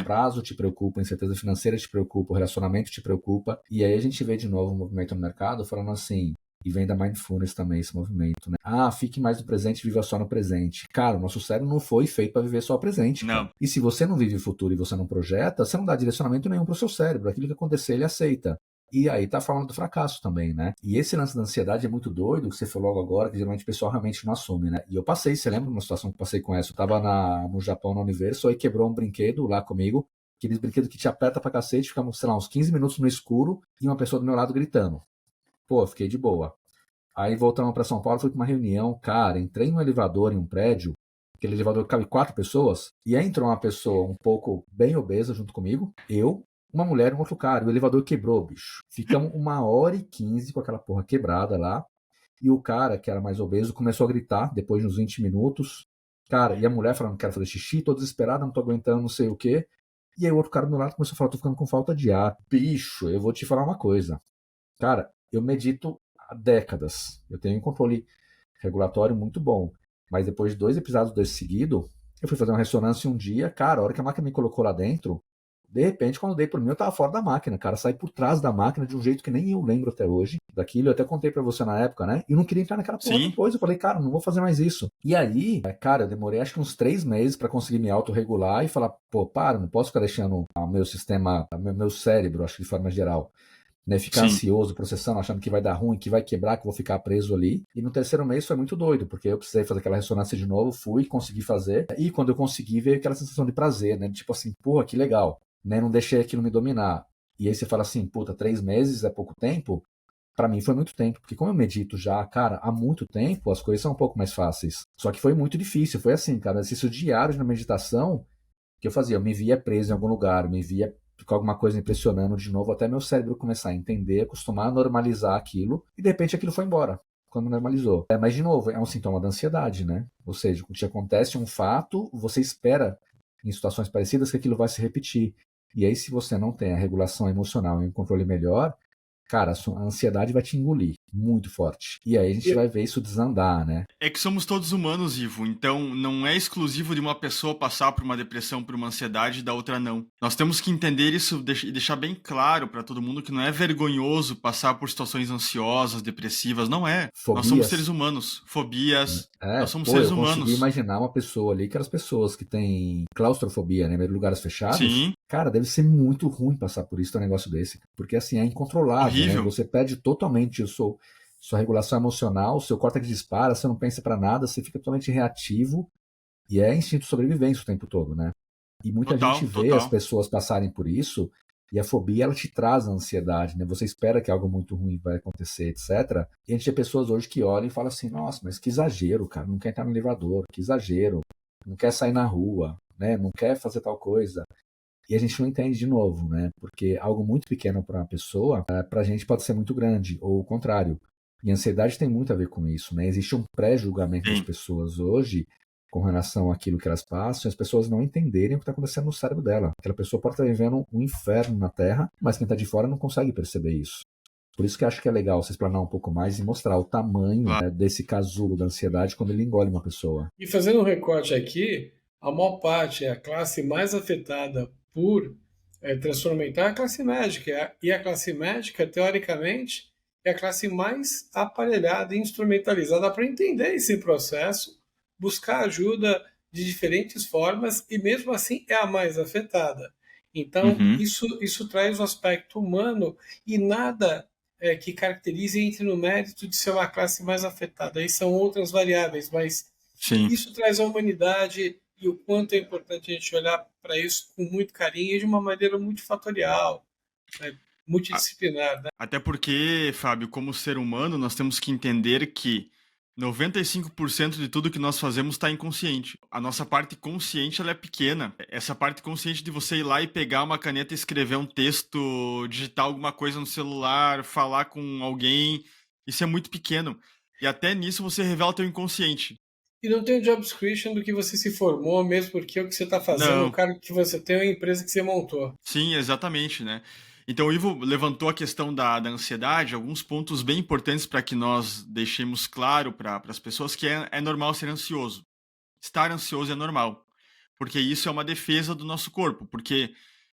Speaker 1: prazo te preocupa, a incerteza financeira te preocupa, o relacionamento te preocupa. E aí a gente vê de novo um movimento no mercado falando assim, e vem da mindfulness também esse movimento, né? Ah, fique mais no presente, viva só no presente. Cara, o nosso cérebro não foi feito para viver só o presente.
Speaker 3: Não.
Speaker 1: Cara. E se você não vive o futuro e você não projeta, você não dá direcionamento nenhum para o seu cérebro. Aquilo que acontecer, ele aceita. E aí tá falando do fracasso também, né? E esse lance da ansiedade é muito doido, que você falou logo agora, que geralmente o pessoal realmente não assume, né? E eu passei, você lembra de uma situação que eu passei com essa? Eu tava no Japão, na Universo, aí quebrou um brinquedo lá comigo, aqueles brinquedos que te aperta pra cacete, ficamos, sei lá, uns 15 minutos no escuro, e uma pessoa do meu lado gritando. Pô, eu fiquei de boa. Aí voltamos para São Paulo, fui para uma reunião, cara, entrei num elevador em um prédio, aquele elevador que cabe 4 pessoas, e aí entrou uma pessoa um pouco bem obesa junto comigo, eu, uma mulher e um outro cara, e o elevador quebrou, bicho. Ficamos 1h15 com aquela porra quebrada lá, e o cara, que era mais obeso, começou a gritar depois de uns 20 minutos, cara, e a mulher falando que quero fazer xixi, tô desesperada, não tô aguentando, não sei o quê, e aí o outro cara do meu lado começou a falar, tô ficando com falta de ar. Bicho, eu vou te falar uma coisa. Cara, eu medito há décadas. Eu tenho um controle regulatório muito bom. Mas depois de 2 episódios desse seguido, eu fui fazer uma ressonância um dia, cara, a hora que a máquina me colocou lá dentro, de repente, quando eu dei por mim, eu tava fora da máquina, cara. Saí por trás da máquina de um jeito que nem eu lembro até hoje daquilo. Eu até contei pra você na época, né? E eu não queria entrar naquela porra depois. Eu falei, cara, não vou fazer mais isso. E aí, cara, eu demorei acho que uns 3 meses pra conseguir me autorregular e falar, pô, para, não posso ficar deixando o meu sistema, meu cérebro, acho que de forma geral, né, ficar ansioso, processando, achando que vai dar ruim, que vai quebrar, que eu vou ficar preso ali. E no 3º mês foi muito doido, porque eu precisei fazer aquela ressonância de novo, fui, consegui fazer. E quando eu consegui, veio aquela sensação de prazer, né? Tipo assim, porra, que legal. Né? Não deixei aquilo me dominar. E aí você fala assim, puta, 3 meses é pouco tempo? Pra mim foi muito tempo, porque como eu medito já, cara, há muito tempo, as coisas são um pouco mais fáceis. Só que foi muito difícil, foi assim, cara, exercício diário na meditação que eu fazia, eu me via preso em algum lugar, me via com alguma coisa impressionando de novo, até meu cérebro começar a entender, acostumar a normalizar aquilo, e de repente aquilo foi embora, quando normalizou. Mas, de novo, é um sintoma da ansiedade, né? Ou seja, quando te acontece um fato, você espera, em situações parecidas, que aquilo vai se repetir. E aí, se você não tem a regulação emocional e um controle melhor, cara, a ansiedade vai te engolir muito forte. E aí a gente vai ver isso desandar, né?
Speaker 3: É que somos todos humanos, Ivo, então não é exclusivo de uma pessoa passar por uma depressão, por uma ansiedade e da outra não. Nós temos que entender isso e deixar bem claro para todo mundo que não é vergonhoso passar por situações ansiosas, depressivas, não é.
Speaker 1: Fobias.
Speaker 3: Nós somos seres humanos. Fobias, nós somos seres humanos.
Speaker 1: Eu consegui imaginar uma pessoa ali, aquelas pessoas que têm claustrofobia, né, meio de lugares fechados.
Speaker 3: Sim.
Speaker 1: Cara, deve ser muito ruim passar por isso, um negócio desse. Porque assim, é incontrolável,
Speaker 3: horrível,
Speaker 1: né? Você perde totalmente sua regulação emocional, seu córtex dispara, você não pensa pra nada, você fica totalmente reativo E é instinto de sobrevivência o tempo todo, né? E muita gente vê as pessoas passarem por isso, e a fobia, ela te traz a ansiedade, né? Você espera que algo muito ruim vai acontecer, etc. E a gente tem pessoas hoje que olham e falam assim, nossa, mas que exagero, cara, não quer entrar no elevador, que exagero, não quer sair na rua, né? Não quer fazer tal coisa. E a gente não entende de novo, né? Porque algo muito pequeno para uma pessoa, para a gente pode ser muito grande, ou o contrário. E a ansiedade tem muito a ver com isso, né? Existe um pré-julgamento das pessoas hoje com relação àquilo que elas passam, e as pessoas não entenderem o que está acontecendo no cérebro dela. Aquela pessoa pode estar vivendo um inferno na Terra, mas quem está de fora não consegue perceber isso. Por isso que eu acho que é legal você explanar um pouco mais e mostrar o tamanho, né, desse casulo da ansiedade quando ele engole uma pessoa.
Speaker 2: E fazendo um recorte aqui, a maior parte, a classe mais afetada por transtorno mental é a classe médica. E a classe médica, teoricamente, é a classe mais aparelhada e instrumentalizada para entender esse processo, buscar ajuda de diferentes formas e, mesmo assim, é a mais afetada. Então, isso traz o aspecto humano e nada que caracterize entre no mérito de ser uma classe mais afetada. Aí são outras variáveis, mas isso traz a humanidade e o quanto é importante a gente olhar para isso com muito carinho e de uma maneira multifatorial, né? Multidisciplinar. Né?
Speaker 3: Até porque, Fábio, como ser humano, nós temos que entender que 95% de tudo que nós fazemos está inconsciente. A nossa parte consciente ela é pequena. Essa parte consciente de você ir lá e pegar uma caneta e escrever um texto, digitar alguma coisa no celular, falar com alguém, isso é muito pequeno. E até nisso você revela teu inconsciente.
Speaker 2: E não tem o job description do que você se formou, mesmo porque o que você está fazendo, o cargo que você tem, é a empresa que você montou.
Speaker 3: Sim, exatamente, né? Então o Ivo levantou a questão da ansiedade, alguns pontos bem importantes para que nós deixemos claro para as pessoas que é normal ser ansioso. Estar ansioso é normal, porque isso é uma defesa do nosso corpo. Porque,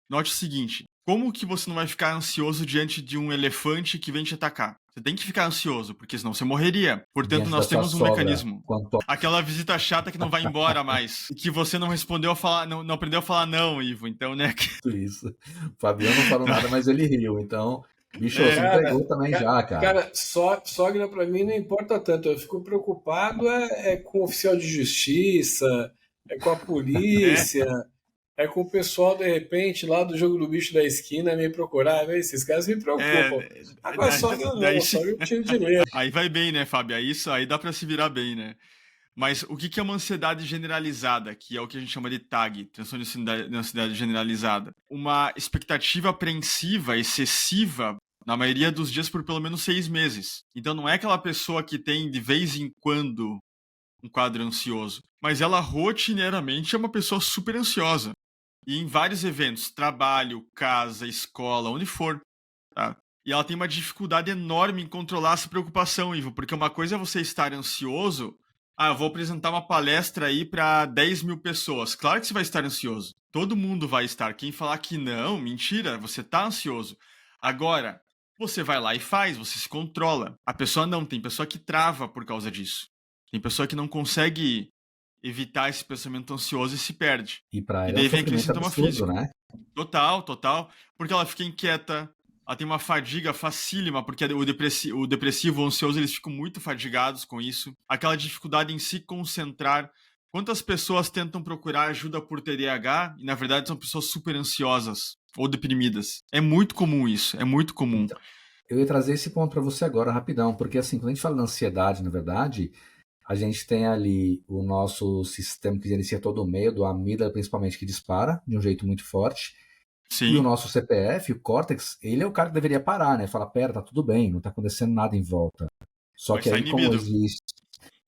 Speaker 3: note o seguinte, como que você não vai ficar ansioso diante de um elefante que vem te atacar? Você tem que ficar ansioso, porque senão você morreria. Portanto, nós temos um mecanismo. Aquela visita chata que não vai embora mais. E que você não respondeu a falar, não aprendeu a falar não, Ivo. Então, né?
Speaker 1: Isso. O Fabiano não falou nada, mas ele riu. Então, bicho, você entregou também já, cara.
Speaker 2: Cara, sogra pra mim não importa tanto. Eu fico preocupado com o oficial de justiça, com a polícia. Com o pessoal, de repente, lá do jogo do bicho da esquina me procurar. Esses caras me preocupam. Agora só eu tiro de letra.
Speaker 3: Aí vai bem, né, Fábio? Aí dá pra se virar bem, né? Mas o que é uma ansiedade generalizada, que é o que a gente chama de TAG, transtorno de ansiedade generalizada? Uma expectativa apreensiva, excessiva, na maioria dos dias por pelo menos 6 meses. Então não é aquela pessoa que tem de vez em quando um quadro ansioso, mas ela rotineiramente é uma pessoa super ansiosa. E em vários eventos, trabalho, casa, escola, onde for, tá? E ela tem uma dificuldade enorme em controlar essa preocupação, Ivo, porque uma coisa é você estar ansioso. Eu vou apresentar uma palestra aí para 10 mil pessoas. Claro que você vai estar ansioso. Todo mundo vai estar. Quem falar que não, mentira, você tá ansioso. Agora, você vai lá e faz, você se controla. A pessoa não, tem pessoa que trava por causa disso. Tem pessoa que não consegue evitar esse pensamento ansioso e se perde.
Speaker 1: E pra ela
Speaker 3: daí vem aquele sintoma físico.
Speaker 1: Né?
Speaker 3: Total. Porque ela fica inquieta, ela tem uma fadiga facílima, porque o depressivo, o ansioso, eles ficam muito fadigados com isso. Aquela dificuldade em se concentrar. Quantas pessoas tentam procurar ajuda por TDAH e, na verdade, são pessoas super ansiosas ou deprimidas? É muito comum isso, é muito comum.
Speaker 1: Então, eu ia trazer esse ponto para você agora, rapidão, porque assim, quando a gente fala de ansiedade, na verdade, a gente tem ali o nosso sistema que gerencia todo o meio, do amígdala principalmente, que dispara de um jeito muito forte.
Speaker 3: Sim.
Speaker 1: E o nosso CPF, o córtex, ele é o cara que deveria parar, né? Falar, pera, tá tudo bem, não tá acontecendo nada em volta. Só que aí, como existe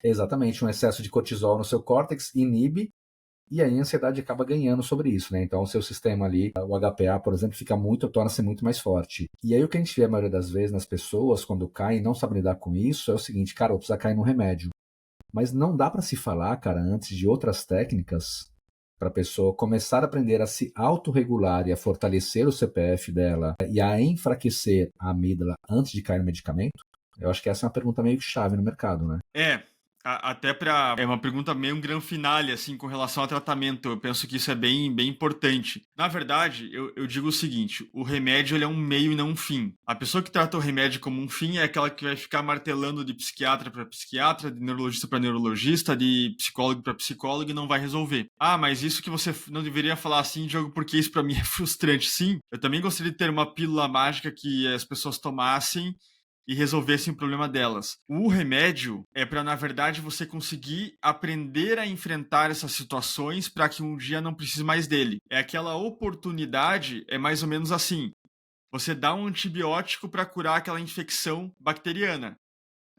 Speaker 1: exatamente um excesso de cortisol no seu córtex, inibe, e aí a ansiedade acaba ganhando sobre isso, né? Então o seu sistema ali, o HPA, por exemplo, torna-se muito mais forte. E aí o que a gente vê a maioria das vezes nas pessoas, quando caem e não sabem lidar com isso, é o seguinte, cara, eu preciso cair no remédio. Mas não dá para se falar, cara, antes de outras técnicas para a pessoa começar a aprender a se autorregular e a fortalecer o CPF dela e a enfraquecer a amígdala antes de cair no medicamento? Eu acho que essa é uma pergunta meio chave no mercado, né?
Speaker 3: Até é uma pergunta meio um grande finale, assim, com relação ao tratamento. Eu penso que isso é bem, bem importante. Na verdade, eu digo o seguinte: o remédio ele é um meio e não um fim. A pessoa que trata o remédio como um fim é aquela que vai ficar martelando de psiquiatra para psiquiatra, de neurologista para neurologista, de psicólogo para psicólogo e não vai resolver. Ah, mas isso que você não deveria falar assim, Diogo, porque isso para mim é frustrante. Sim, eu também gostaria de ter uma pílula mágica que as pessoas tomassem e resolvessem o problema delas. O remédio é para, na verdade, você conseguir aprender a enfrentar essas situações para que um dia não precise mais dele. É aquela oportunidade, é mais ou menos assim. Você dá um antibiótico para curar aquela infecção bacteriana.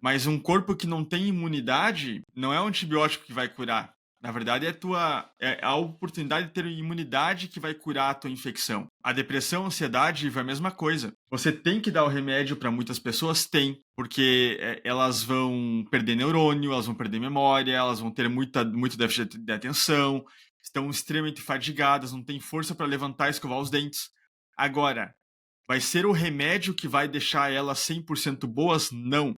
Speaker 3: Mas um corpo que não tem imunidade, não é o antibiótico que vai curar. Na verdade, é a oportunidade de ter imunidade que vai curar a tua infecção. A depressão, a ansiedade, é a mesma coisa. Você tem que dar o remédio para muitas pessoas? Tem, porque elas vão perder neurônio, elas vão perder memória, elas vão ter muito déficit de atenção, estão extremamente fadigadas, não têm força para levantar e escovar os dentes. Agora, vai ser o remédio que vai deixar elas 100% boas? Não.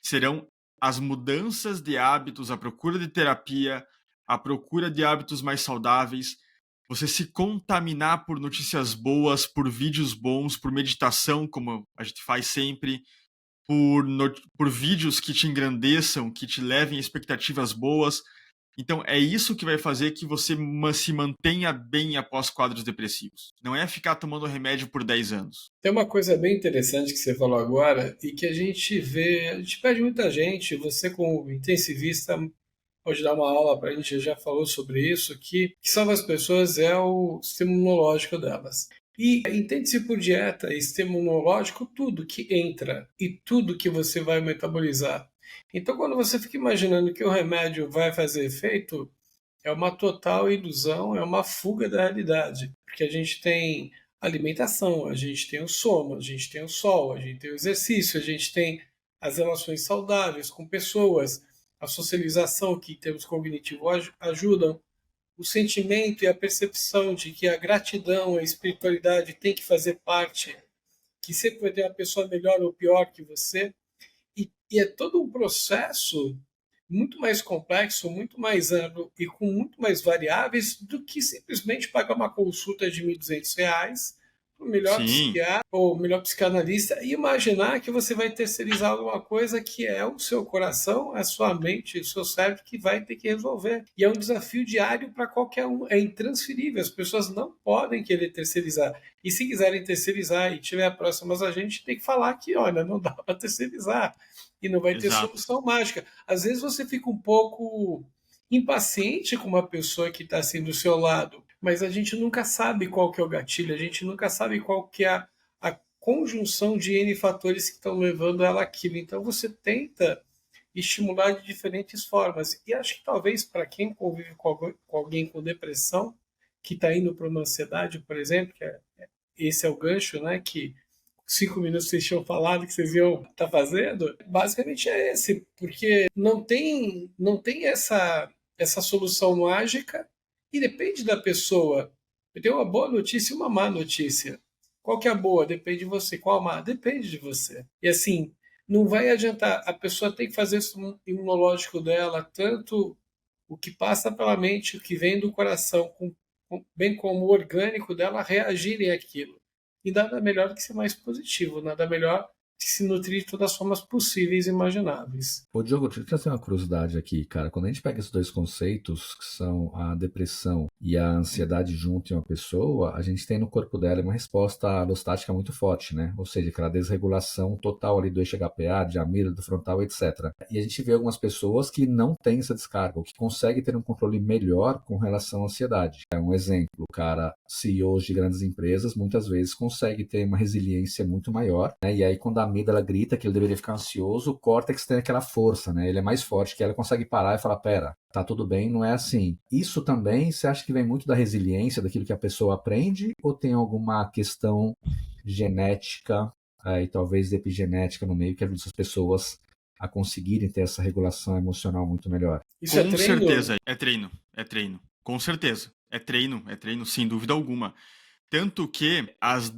Speaker 3: Serão as mudanças de hábitos, a procura de terapia, a procura de hábitos mais saudáveis, você se contaminar por notícias boas, por vídeos bons, por meditação, como a gente faz sempre, por vídeos que te engrandeçam, que te levem a expectativas boas. Então, é isso que vai fazer que você se mantenha bem após quadros depressivos. Não é ficar tomando remédio por 10 anos.
Speaker 2: Tem uma coisa bem interessante que você falou agora e que a gente vê, a gente pede muita gente, você como intensivista pode dar uma aula para a gente, já falou sobre isso, que salva as pessoas é o sistema imunológico delas. E entende-se por dieta e sistema imunológico tudo que entra e tudo que você vai metabolizar. Então, quando você fica imaginando que o remédio vai fazer efeito, é uma total ilusão, é uma fuga da realidade. Porque a gente tem alimentação, a gente tem o sono, a gente tem o sol, a gente tem o exercício, a gente tem as relações saudáveis com pessoas, a socialização que em termos cognitivos ajudam, o sentimento e a percepção de que a gratidão, a espiritualidade tem que fazer parte, que sempre vai ter uma pessoa melhor ou pior que você. E é todo um processo muito mais complexo, muito mais amplo e com muito mais variáveis do que simplesmente pagar uma consulta de R$ 1.200 para o melhor
Speaker 3: Sim,
Speaker 2: psiquiatra ou melhor psicanalista e imaginar que você vai terceirizar alguma coisa que é o seu coração, a sua mente, o seu cérebro que vai ter que resolver. E é um desafio diário para qualquer um, é intransferível, as pessoas não podem querer terceirizar. E se quiserem terceirizar e tiver próximas a gente, tem que falar que, olha, não dá para terceirizar e não vai ter
Speaker 3: exato.
Speaker 2: solução mágica. Às vezes você fica um pouco impaciente com uma pessoa que está assim do seu lado, mas a gente nunca sabe qual que é o gatilho, a gente nunca sabe qual que é a conjunção de N fatores que estão levando ela àquilo. Então você tenta estimular de diferentes formas. E acho que talvez para quem convive com alguém com depressão, que está indo para uma ansiedade, por exemplo, esse é o gancho, né? Que 5 minutos vocês tinham falado que vocês iam estar fazendo, basicamente é esse, porque não tem essa solução mágica e depende da pessoa. Eu tenho uma boa notícia e uma má notícia. Qual que é a boa? Depende de você. Qual a má? Depende de você. E assim, não vai adiantar. A pessoa tem que fazer isso imunológico dela, tanto o que passa pela mente, o que vem do coração, bem como o orgânico dela, reagirem àquilo. E nada melhor que ser mais positivo, nada melhor que se nutrir de todas as formas possíveis e imagináveis.
Speaker 1: Ô, Diogo, deixa eu trazer uma curiosidade aqui, cara. Quando a gente pega esses dois conceitos, que são a depressão e a ansiedade junto em uma pessoa, a gente tem no corpo dela uma resposta alostática muito forte, né? Ou seja, aquela desregulação total ali do eixo HPA, de amígdala, do frontal, etc. E a gente vê algumas pessoas que não têm essa descarga, ou que conseguem ter um controle melhor com relação à ansiedade. É um exemplo, o cara, CEOs de grandes empresas, muitas vezes consegue ter uma resiliência muito maior, né? E aí quando a amígdala grita que ele deveria ficar ansioso, o córtex tem aquela força, né? Ele é mais forte que ela, consegue parar e falar, pera, tá tudo bem, não é assim. Isso também, você acha que vem muito da resiliência, daquilo que a pessoa aprende, ou tem alguma questão genética e talvez epigenética no meio que ajuda essas pessoas a conseguirem ter essa regulação emocional muito melhor?
Speaker 2: Isso é
Speaker 3: Com
Speaker 2: treino?
Speaker 3: certeza, é treino. Com certeza, é treino, sem dúvida alguma. Tanto que as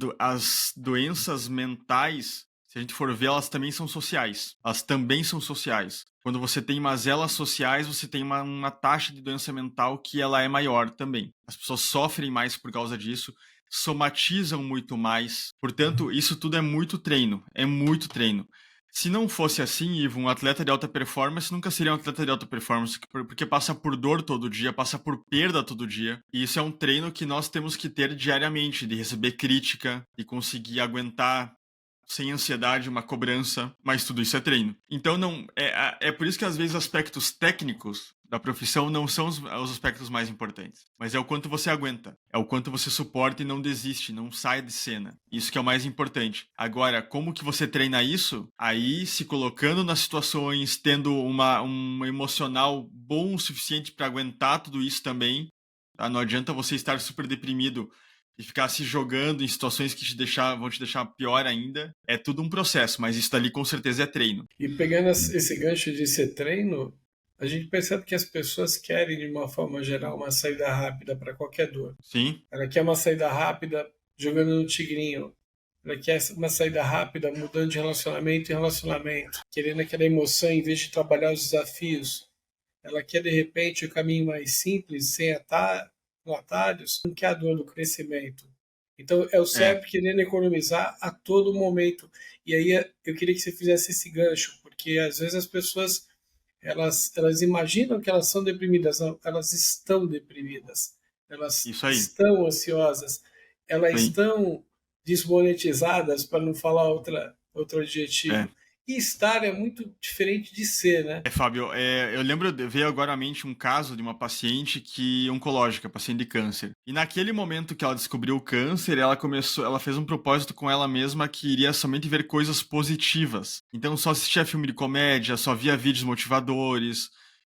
Speaker 3: doenças mentais, se a gente for ver, elas também são sociais. Elas também são sociais. Quando você tem mazelas sociais, você tem uma taxa de doença mental que ela é maior também. As pessoas sofrem mais por causa disso, somatizam muito mais. Portanto, isso tudo é muito treino. É muito treino. Se não fosse assim, Ivo, um atleta de alta performance nunca seria um atleta de alta performance, porque passa por dor todo dia, passa por perda todo dia. E isso é um treino que nós temos que ter diariamente, de receber crítica, de conseguir aguentar sem ansiedade, uma cobrança, mas tudo isso é treino. Então não é por isso que às vezes aspectos técnicos da profissão não são os aspectos mais importantes, mas é o quanto você aguenta, é o quanto você suporta e não desiste, não sai de cena. Isso que é o mais importante. Agora, como que você treina isso? Aí se colocando nas situações, tendo um emocional bom o suficiente para aguentar tudo isso também. Tá? Não adianta você estar super deprimido e ficar se jogando em situações que vão te deixar pior ainda. É tudo um processo, mas isso dali com certeza é treino.
Speaker 2: E pegando esse gancho de ser treino, a gente percebe que as pessoas querem, de uma forma geral, uma saída rápida para qualquer dor.
Speaker 3: Sim.
Speaker 2: Ela quer uma saída rápida jogando no tigrinho. Ela quer uma saída rápida mudando de relacionamento em relacionamento. Querendo aquela emoção em vez de trabalhar os desafios. Ela quer, de repente, o caminho mais simples, sem atalhos, não quer a dor do crescimento. Então, é o cérebro querendo economizar a todo momento. E aí, eu queria que você fizesse esse gancho, porque às vezes as pessoas elas imaginam que elas são deprimidas, não, elas estão deprimidas, elas estão ansiosas, elas estão desmonetizadas, para não falar outro adjetivo. E estar é muito diferente de ser, né?
Speaker 3: Fábio, eu lembro de ver agora à mente um caso de uma paciente oncológica, paciente de câncer. E naquele momento que ela descobriu o câncer, ela fez um propósito com ela mesma que iria somente ver coisas positivas. Então só assistia filme de comédia, só via vídeos motivadores,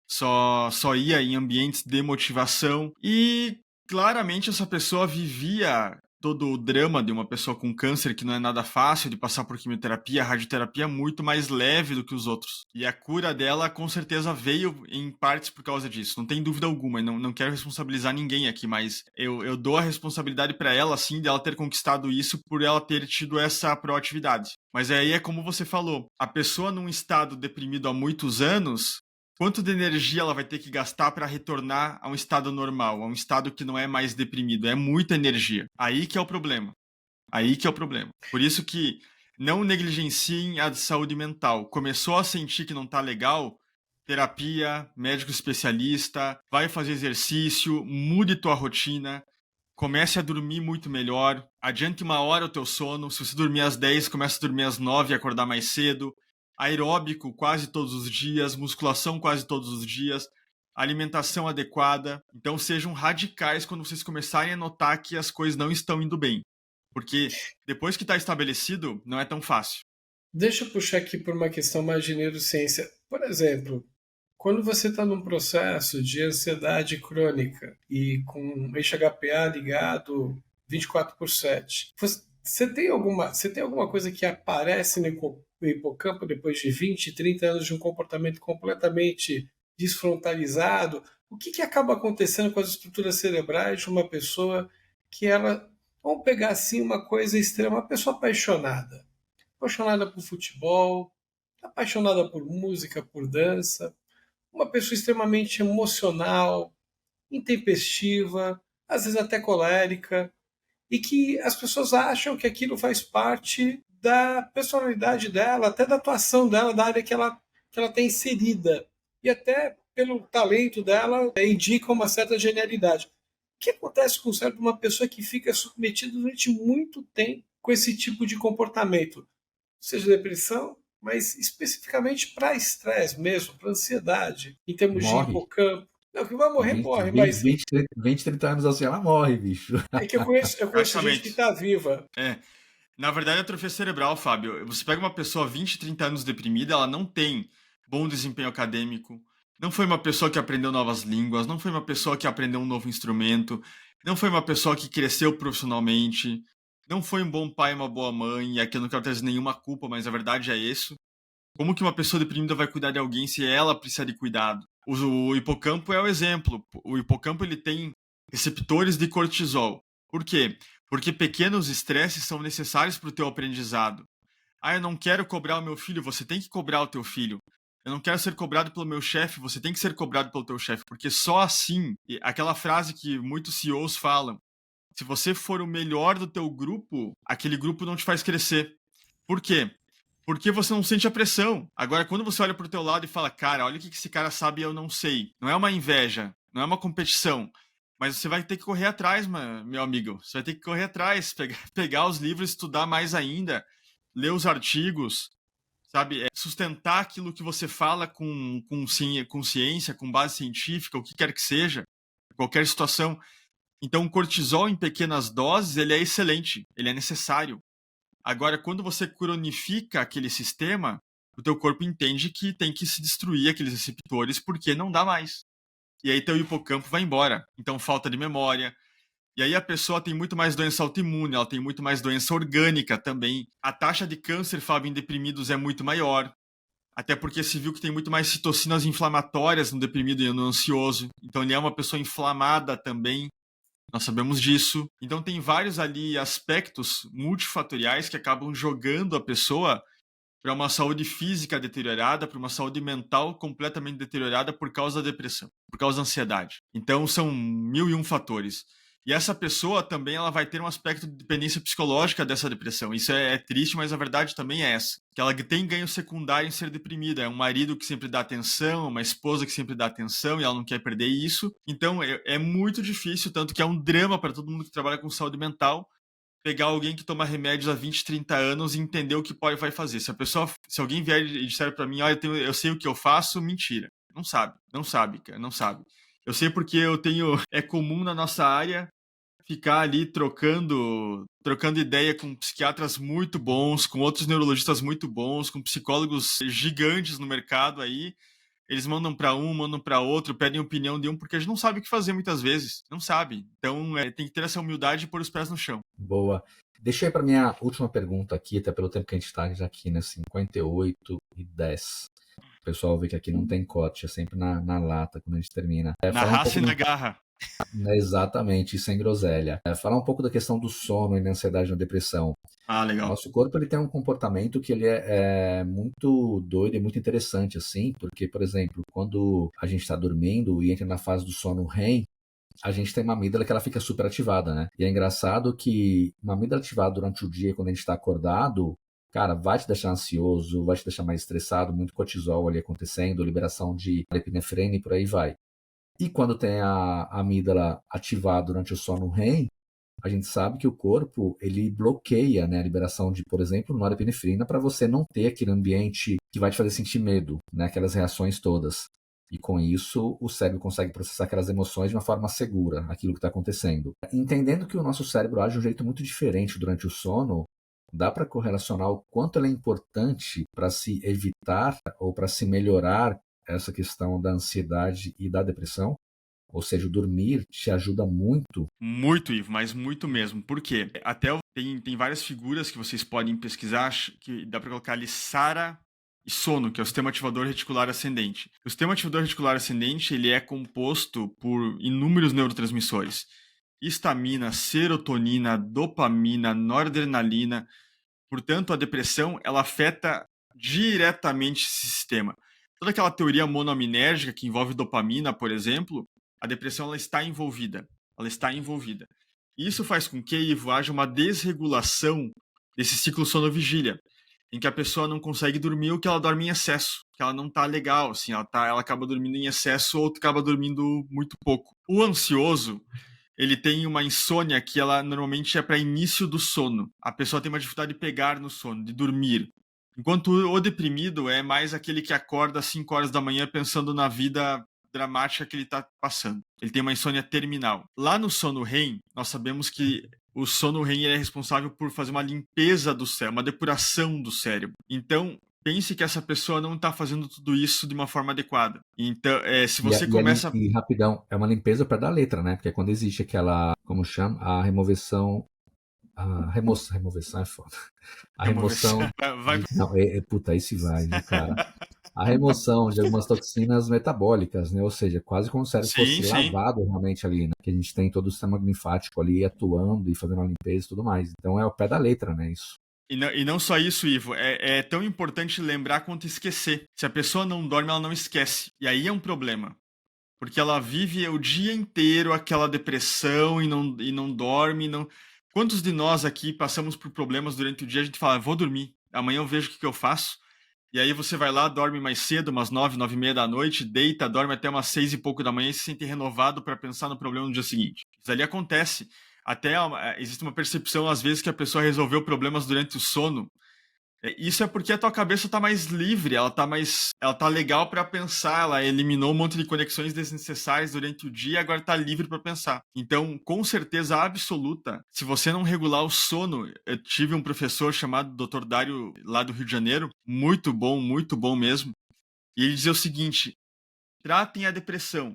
Speaker 3: só ia em ambientes de motivação. E claramente essa pessoa vivia todo o drama de uma pessoa com câncer, que não é nada fácil, de passar por quimioterapia, radioterapia, muito mais leve do que os outros. E a cura dela, com certeza, veio em partes por causa disso. Não tem dúvida alguma. E não quero responsabilizar ninguém aqui, mas eu dou a responsabilidade para ela, sim, dela ter conquistado isso por ela ter tido essa proatividade. Mas aí é como você falou. A pessoa num estado deprimido há muitos anos, quanto de energia ela vai ter que gastar para retornar a um estado normal, a um estado que não é mais deprimido? É muita energia. Aí que é o problema. Aí que é o problema. Por isso que não negligenciem a saúde mental. Começou a sentir que não tá legal? Terapia, médico especialista, vai fazer exercício, mude tua rotina, comece a dormir muito melhor, adiante 1 hora o teu sono. Se você dormir às 10, comece a dormir às 9 e acordar mais cedo. Aeróbico quase todos os dias, musculação quase todos os dias, alimentação adequada. Então sejam radicais quando vocês começarem a notar que as coisas não estão indo bem. Porque depois que está estabelecido, não é tão fácil.
Speaker 2: Deixa eu puxar aqui por uma questão mais de neurociência. Por exemplo, quando você está num processo de ansiedade crônica e com eixo HPA ligado 24/7, você tem alguma coisa que aparece no hipocampo depois de 20, 30 anos de um comportamento completamente desfrontalizado? O que acaba acontecendo com as estruturas cerebrais de uma pessoa que vamos pegar assim uma coisa extrema, uma pessoa apaixonada por futebol, apaixonada por música, por dança, uma pessoa extremamente emocional, intempestiva, às vezes até colérica, e que as pessoas acham que aquilo faz parte da personalidade dela, até da atuação dela, da área que ela tem inserida. E até pelo talento dela, indica uma certa genialidade. O que acontece com o cérebro de uma pessoa que fica submetida durante muito tempo com esse tipo de comportamento? Seja depressão, mas especificamente para estresse mesmo, para ansiedade, em termos de hipocampo. Não, que vai morrer, morre, mas...
Speaker 1: 20, 30 anos assim, ela morre, bicho.
Speaker 2: É que eu conheço gente que está viva.
Speaker 3: Na verdade, a atrofia cerebral, Fábio, você pega uma pessoa 20, 30 anos deprimida, ela não tem bom desempenho acadêmico, não foi uma pessoa que aprendeu novas línguas, não foi uma pessoa que aprendeu um novo instrumento, não foi uma pessoa que cresceu profissionalmente, não foi um bom pai, uma boa mãe, e aqui eu não quero trazer nenhuma culpa, mas a verdade é isso. Como que uma pessoa deprimida vai cuidar de alguém se ela precisa de cuidado? O hipocampo é o exemplo. O hipocampo ele tem receptores de cortisol. Por quê? Porque pequenos estresses são necessários para o teu aprendizado. Ah, eu não quero cobrar o meu filho, você tem que cobrar o teu filho. Eu não quero ser cobrado pelo meu chefe, você tem que ser cobrado pelo teu chefe, porque só assim, aquela frase que muitos CEOs falam, se você for o melhor do teu grupo, aquele grupo não te faz crescer. Por quê? Porque você não sente a pressão. Agora, quando você olha pro teu lado e fala, cara, olha o que esse cara sabe e eu não sei. Não é uma inveja, não é uma competição. Mas você vai ter que correr atrás, meu amigo. Você vai ter que correr atrás, pegar os livros, estudar mais ainda, ler os artigos, sabe? Sustentar aquilo que você fala com ciência, com base científica, o que quer que seja, qualquer situação. Então, o cortisol em pequenas doses, ele é excelente, ele é necessário. Agora, quando você cronifica aquele sistema, o teu corpo entende que tem que se destruir aqueles receptores porque não dá mais. E aí teu hipocampo vai embora. Então, falta de memória. E aí a pessoa tem muito mais doença autoimune, ela tem muito mais doença orgânica também. A taxa de câncer, Fábio, em deprimidos é muito maior. Até porque se viu que tem muito mais citocinas inflamatórias no deprimido e no ansioso. Então, ele é uma pessoa inflamada também. Nós sabemos disso. Então tem vários ali aspectos multifatoriais que acabam jogando a pessoa para uma saúde física deteriorada, para uma saúde mental completamente deteriorada por causa da depressão, por causa da ansiedade. Então são 1001 fatores. E essa pessoa também ela vai ter um aspecto de dependência psicológica dessa depressão. Isso é triste, mas a verdade também é essa. Que ela tem ganho secundário em ser deprimida. É um marido que sempre dá atenção, uma esposa que sempre dá atenção e ela não quer perder isso. Então é muito difícil, tanto que é um drama para todo mundo que trabalha com saúde mental, pegar alguém que toma remédios há 20, 30 anos e entender o que vai fazer. Se alguém vier e disser para mim, eu sei o que eu faço, mentira. Não sabe, cara, não sabe. Eu sei porque é comum na nossa área ficar ali trocando ideia com psiquiatras muito bons, com outros neurologistas muito bons, com psicólogos gigantes no mercado aí. Eles mandam para um, mandam para outro, pedem opinião de um, porque a gente não sabe o que fazer muitas vezes. Não sabe. Então, tem que ter essa humildade e pôr os pés no chão.
Speaker 1: Boa. Deixa eu ir para minha última pergunta aqui, até pelo tempo que a gente está já aqui, né? 58:10. O pessoal vê que aqui não tem corte, é sempre na lata quando a gente termina.
Speaker 3: Na raça e na garra.
Speaker 1: Exatamente, sem groselha. Falar um pouco da questão do sono e da ansiedade na depressão.
Speaker 3: Legal.
Speaker 1: Nosso corpo ele tem um comportamento que ele é muito doido e muito interessante, assim, porque, por exemplo, quando a gente está dormindo e entra na fase do sono REM, a gente tem uma amígdala que ela fica super ativada, né? E é engraçado que uma amígdala ativada durante o dia, quando a gente está acordado, cara, vai te deixar ansioso, vai te deixar mais estressado, muito cortisol ali acontecendo, liberação de epinefrina e por aí vai. E quando tem a amígdala ativada durante o sono REM, a gente sabe que o corpo ele bloqueia, né, a liberação de, por exemplo, norepinefrina para você não ter aquele ambiente que vai te fazer sentir medo, né, aquelas reações todas. E com isso, o cérebro consegue processar aquelas emoções de uma forma segura, aquilo que está acontecendo. Entendendo que o nosso cérebro age de um jeito muito diferente durante o sono, dá para correlacionar o quanto ele é importante para se evitar ou para se melhorar essa questão da ansiedade e da depressão? Ou seja, o dormir te ajuda muito.
Speaker 3: Muito, Ivo, mas muito mesmo. Por quê? Tem várias figuras que vocês podem pesquisar, que dá para colocar ali SARA e sono, que é o sistema ativador reticular ascendente. O sistema ativador reticular ascendente ele é composto por inúmeros neurotransmissores. Histamina, serotonina, dopamina, noradrenalina. Portanto, a depressão ela afeta diretamente esse sistema. Toda aquela teoria monoaminérgica que envolve dopamina, por exemplo, a depressão ela está envolvida. Ela está envolvida. Isso faz com que, Ivo, haja uma desregulação desse ciclo sono-vigília, em que a pessoa não consegue dormir ou que ela dorme em excesso, que ela não está legal, assim, ela acaba dormindo em excesso ou acaba dormindo muito pouco. O ansioso, ele tem uma insônia que ela normalmente é para início do sono. A pessoa tem uma dificuldade de pegar no sono, de dormir. Enquanto o deprimido é mais aquele que acorda às 5 horas da manhã pensando na vida dramática que ele está passando. Ele tem uma insônia terminal. Lá no sono REM, nós sabemos que o sono REM é responsável por fazer uma limpeza do cérebro, uma depuração do cérebro. Então, pense que essa pessoa não está fazendo tudo isso de uma forma adequada. Então, se você começa...
Speaker 1: E rapidão, é uma limpeza para dar letra, né? Porque quando existe aquela, como chama? A remoção... remoção é foda. A remoção... Não, puta, aí se vai, né, cara? A remoção de algumas toxinas metabólicas, né? Ou seja, quase como se o cérebro fosse lavado realmente ali, né? Que a gente tem todo o sistema linfático ali atuando e fazendo a limpeza e tudo mais. Então é o pé da letra, né? Isso.
Speaker 3: E não só isso, Ivo, é tão importante lembrar quanto esquecer. Se a pessoa não dorme, ela não esquece. E aí é um problema. Porque ela vive o dia inteiro aquela depressão e não dorme. Não... Quantos de nós aqui passamos por problemas durante o dia, a gente fala, vou dormir, amanhã eu vejo o que eu faço. E aí você vai lá, dorme mais cedo, umas 9, 9:30 da noite, deita, dorme até umas 6 e pouco da manhã e se sente renovado para pensar no problema no dia seguinte. Isso ali acontece. Até existe uma percepção, às vezes, que a pessoa resolveu problemas durante o sono. Isso é porque a tua cabeça tá mais livre, ela tá legal para pensar, ela eliminou um monte de conexões desnecessárias durante o dia e agora tá livre para pensar. Então, com certeza absoluta, se você não regular o sono, eu tive um professor chamado Dr. Dário, lá do Rio de Janeiro, muito bom mesmo, e ele dizia o seguinte: tratem a depressão,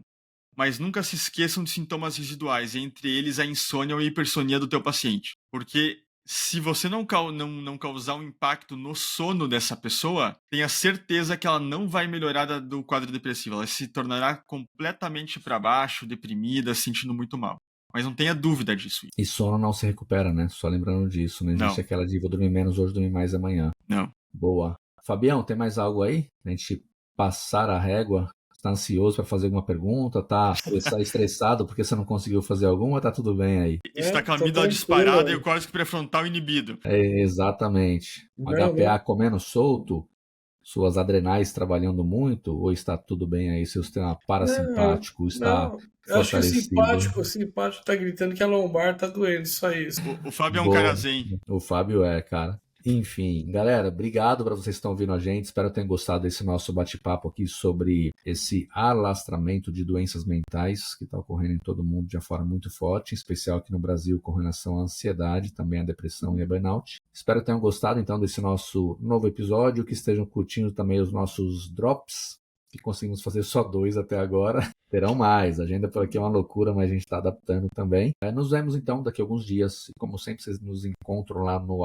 Speaker 3: mas nunca se esqueçam de sintomas residuais, entre eles a insônia ou a hipersonia do teu paciente. Porque se você não causar um impacto no sono dessa pessoa, tenha certeza que ela não vai melhorar do quadro depressivo. Ela se tornará completamente para baixo, deprimida, se sentindo muito mal. Mas não tenha dúvida disso.
Speaker 1: E sono não se recupera, né? Só lembrando disso. Não existe aquela de vou dormir menos hoje, dormir mais amanhã.
Speaker 3: Não.
Speaker 1: Boa. Fabião, tem mais algo aí? A gente passar a régua? Tá ansioso para fazer alguma pergunta? Tá estressado porque você não conseguiu fazer alguma? Tá tudo bem aí?
Speaker 3: Está com a amígdala disparada e o córtex pré-frontal inibido.
Speaker 1: Exatamente. O HPA comendo solto, suas adrenais trabalhando muito, ou está tudo bem aí? Seu sistema parasimpático está fortalecido?
Speaker 2: Acho que o simpático tá gritando que a lombar tá doendo, só isso.
Speaker 3: O Fábio é um cara zen.
Speaker 1: O Fábio cara. Enfim, galera, obrigado para vocês que estão ouvindo a gente. Espero que tenham gostado desse nosso bate-papo aqui sobre esse alastramento de doenças mentais que está ocorrendo em todo mundo de uma forma muito forte, em especial aqui no Brasil com relação à ansiedade, também à depressão e a burnout. Espero que tenham gostado então desse nosso novo episódio, que estejam curtindo também os nossos drops, que conseguimos fazer só 2 até agora. Terão mais, a agenda por aqui é uma loucura, mas a gente está adaptando também. Nos vemos então daqui a alguns dias. Como sempre, vocês nos encontram lá no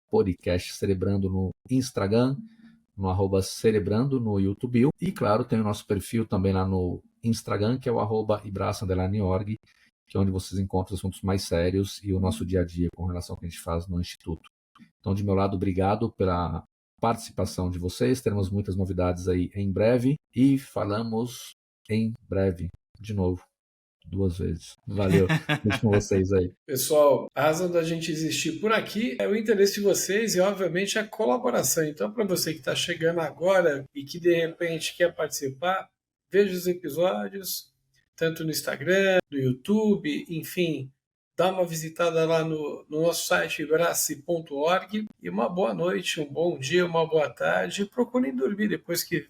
Speaker 1: @podcastcerebrando no Instagram, no @cerebrando no YouTube. E claro, tem o nosso perfil também lá no Instagram, que é o @ibraço_org, que é onde vocês encontram assuntos mais sérios e o nosso dia a dia com relação ao que a gente faz no Instituto. Então, de meu lado, obrigado pela participação de vocês. Teremos muitas novidades aí em breve e falamos em breve, de novo, 2 vezes. Valeu, deixo com vocês aí.
Speaker 2: Pessoal, a razão da gente existir por aqui é o interesse de vocês e, obviamente, a colaboração. Então, para você que está chegando agora e que, de repente, quer participar, veja os episódios, tanto no Instagram, no YouTube, enfim, dá uma visitada lá no nosso site, ibrace.org, e uma boa noite, um bom dia, uma boa tarde. Procurem dormir depois que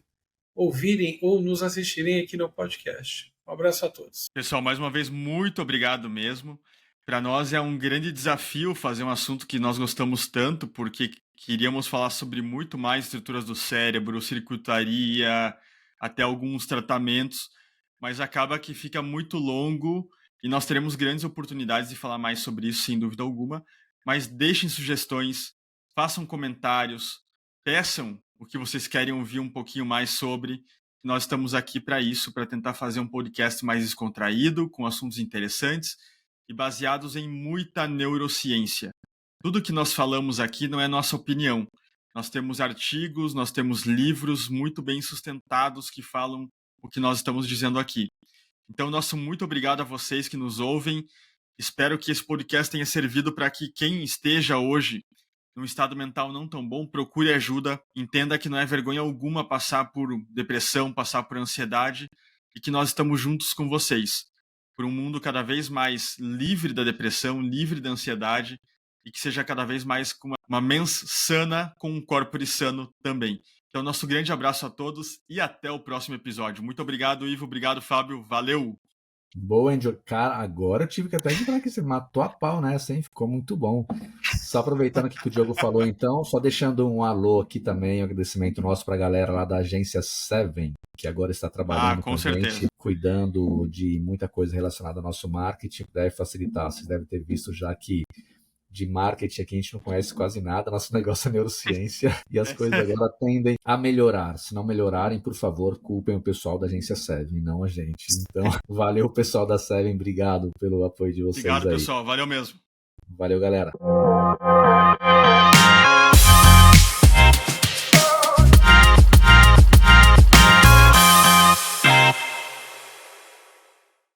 Speaker 2: ouvirem ou nos assistirem aqui no podcast. Um abraço a todos.
Speaker 3: Pessoal, mais uma vez, muito obrigado mesmo. Para nós é um grande desafio fazer um assunto que nós gostamos tanto, porque queríamos falar sobre muito mais estruturas do cérebro, circuitaria, até alguns tratamentos, mas acaba que fica muito longo e nós teremos grandes oportunidades de falar mais sobre isso, sem dúvida alguma. Mas deixem sugestões, façam comentários, peçam o que vocês querem ouvir um pouquinho mais sobre. Nós estamos aqui para isso, para tentar fazer um podcast mais descontraído, com assuntos interessantes e baseados em muita neurociência. Tudo que nós falamos aqui não é nossa opinião. Nós temos artigos, nós temos livros muito bem sustentados que falam o que nós estamos dizendo aqui. Então, nosso muito obrigado a vocês que nos ouvem. Espero que esse podcast tenha servido para que quem esteja hoje num estado mental não tão bom, procure ajuda, entenda que não é vergonha alguma passar por depressão, passar por ansiedade, e que nós estamos juntos com vocês, por um mundo cada vez mais livre da depressão, livre da ansiedade, e que seja cada vez mais com uma mens sana, com um corpo sano também. Então, nosso grande abraço a todos e até o próximo episódio. Muito obrigado, Ivo, obrigado, Fábio, valeu!
Speaker 1: Boa, Angel. Cara, agora eu tive que até entrar aqui, você matou a pau nessa, hein? Ficou muito bom. Só aproveitando aqui que o Diogo falou, então, só deixando um alô aqui também, um agradecimento nosso para a galera lá da agência Seven, que agora está trabalhando com a gente, cuidando de muita coisa relacionada ao nosso marketing, que deve facilitar. Vocês devem ter visto já que de marketing aqui a gente não conhece quase nada, nosso negócio é neurociência e as coisas agora tendem a melhorar. Se não melhorarem, por favor, culpem o pessoal da agência Seven, não a gente. Então, valeu pessoal da Seven, obrigado pelo apoio de vocês.
Speaker 3: Obrigado,
Speaker 1: aí.
Speaker 3: Pessoal, valeu mesmo.
Speaker 1: Valeu, galera.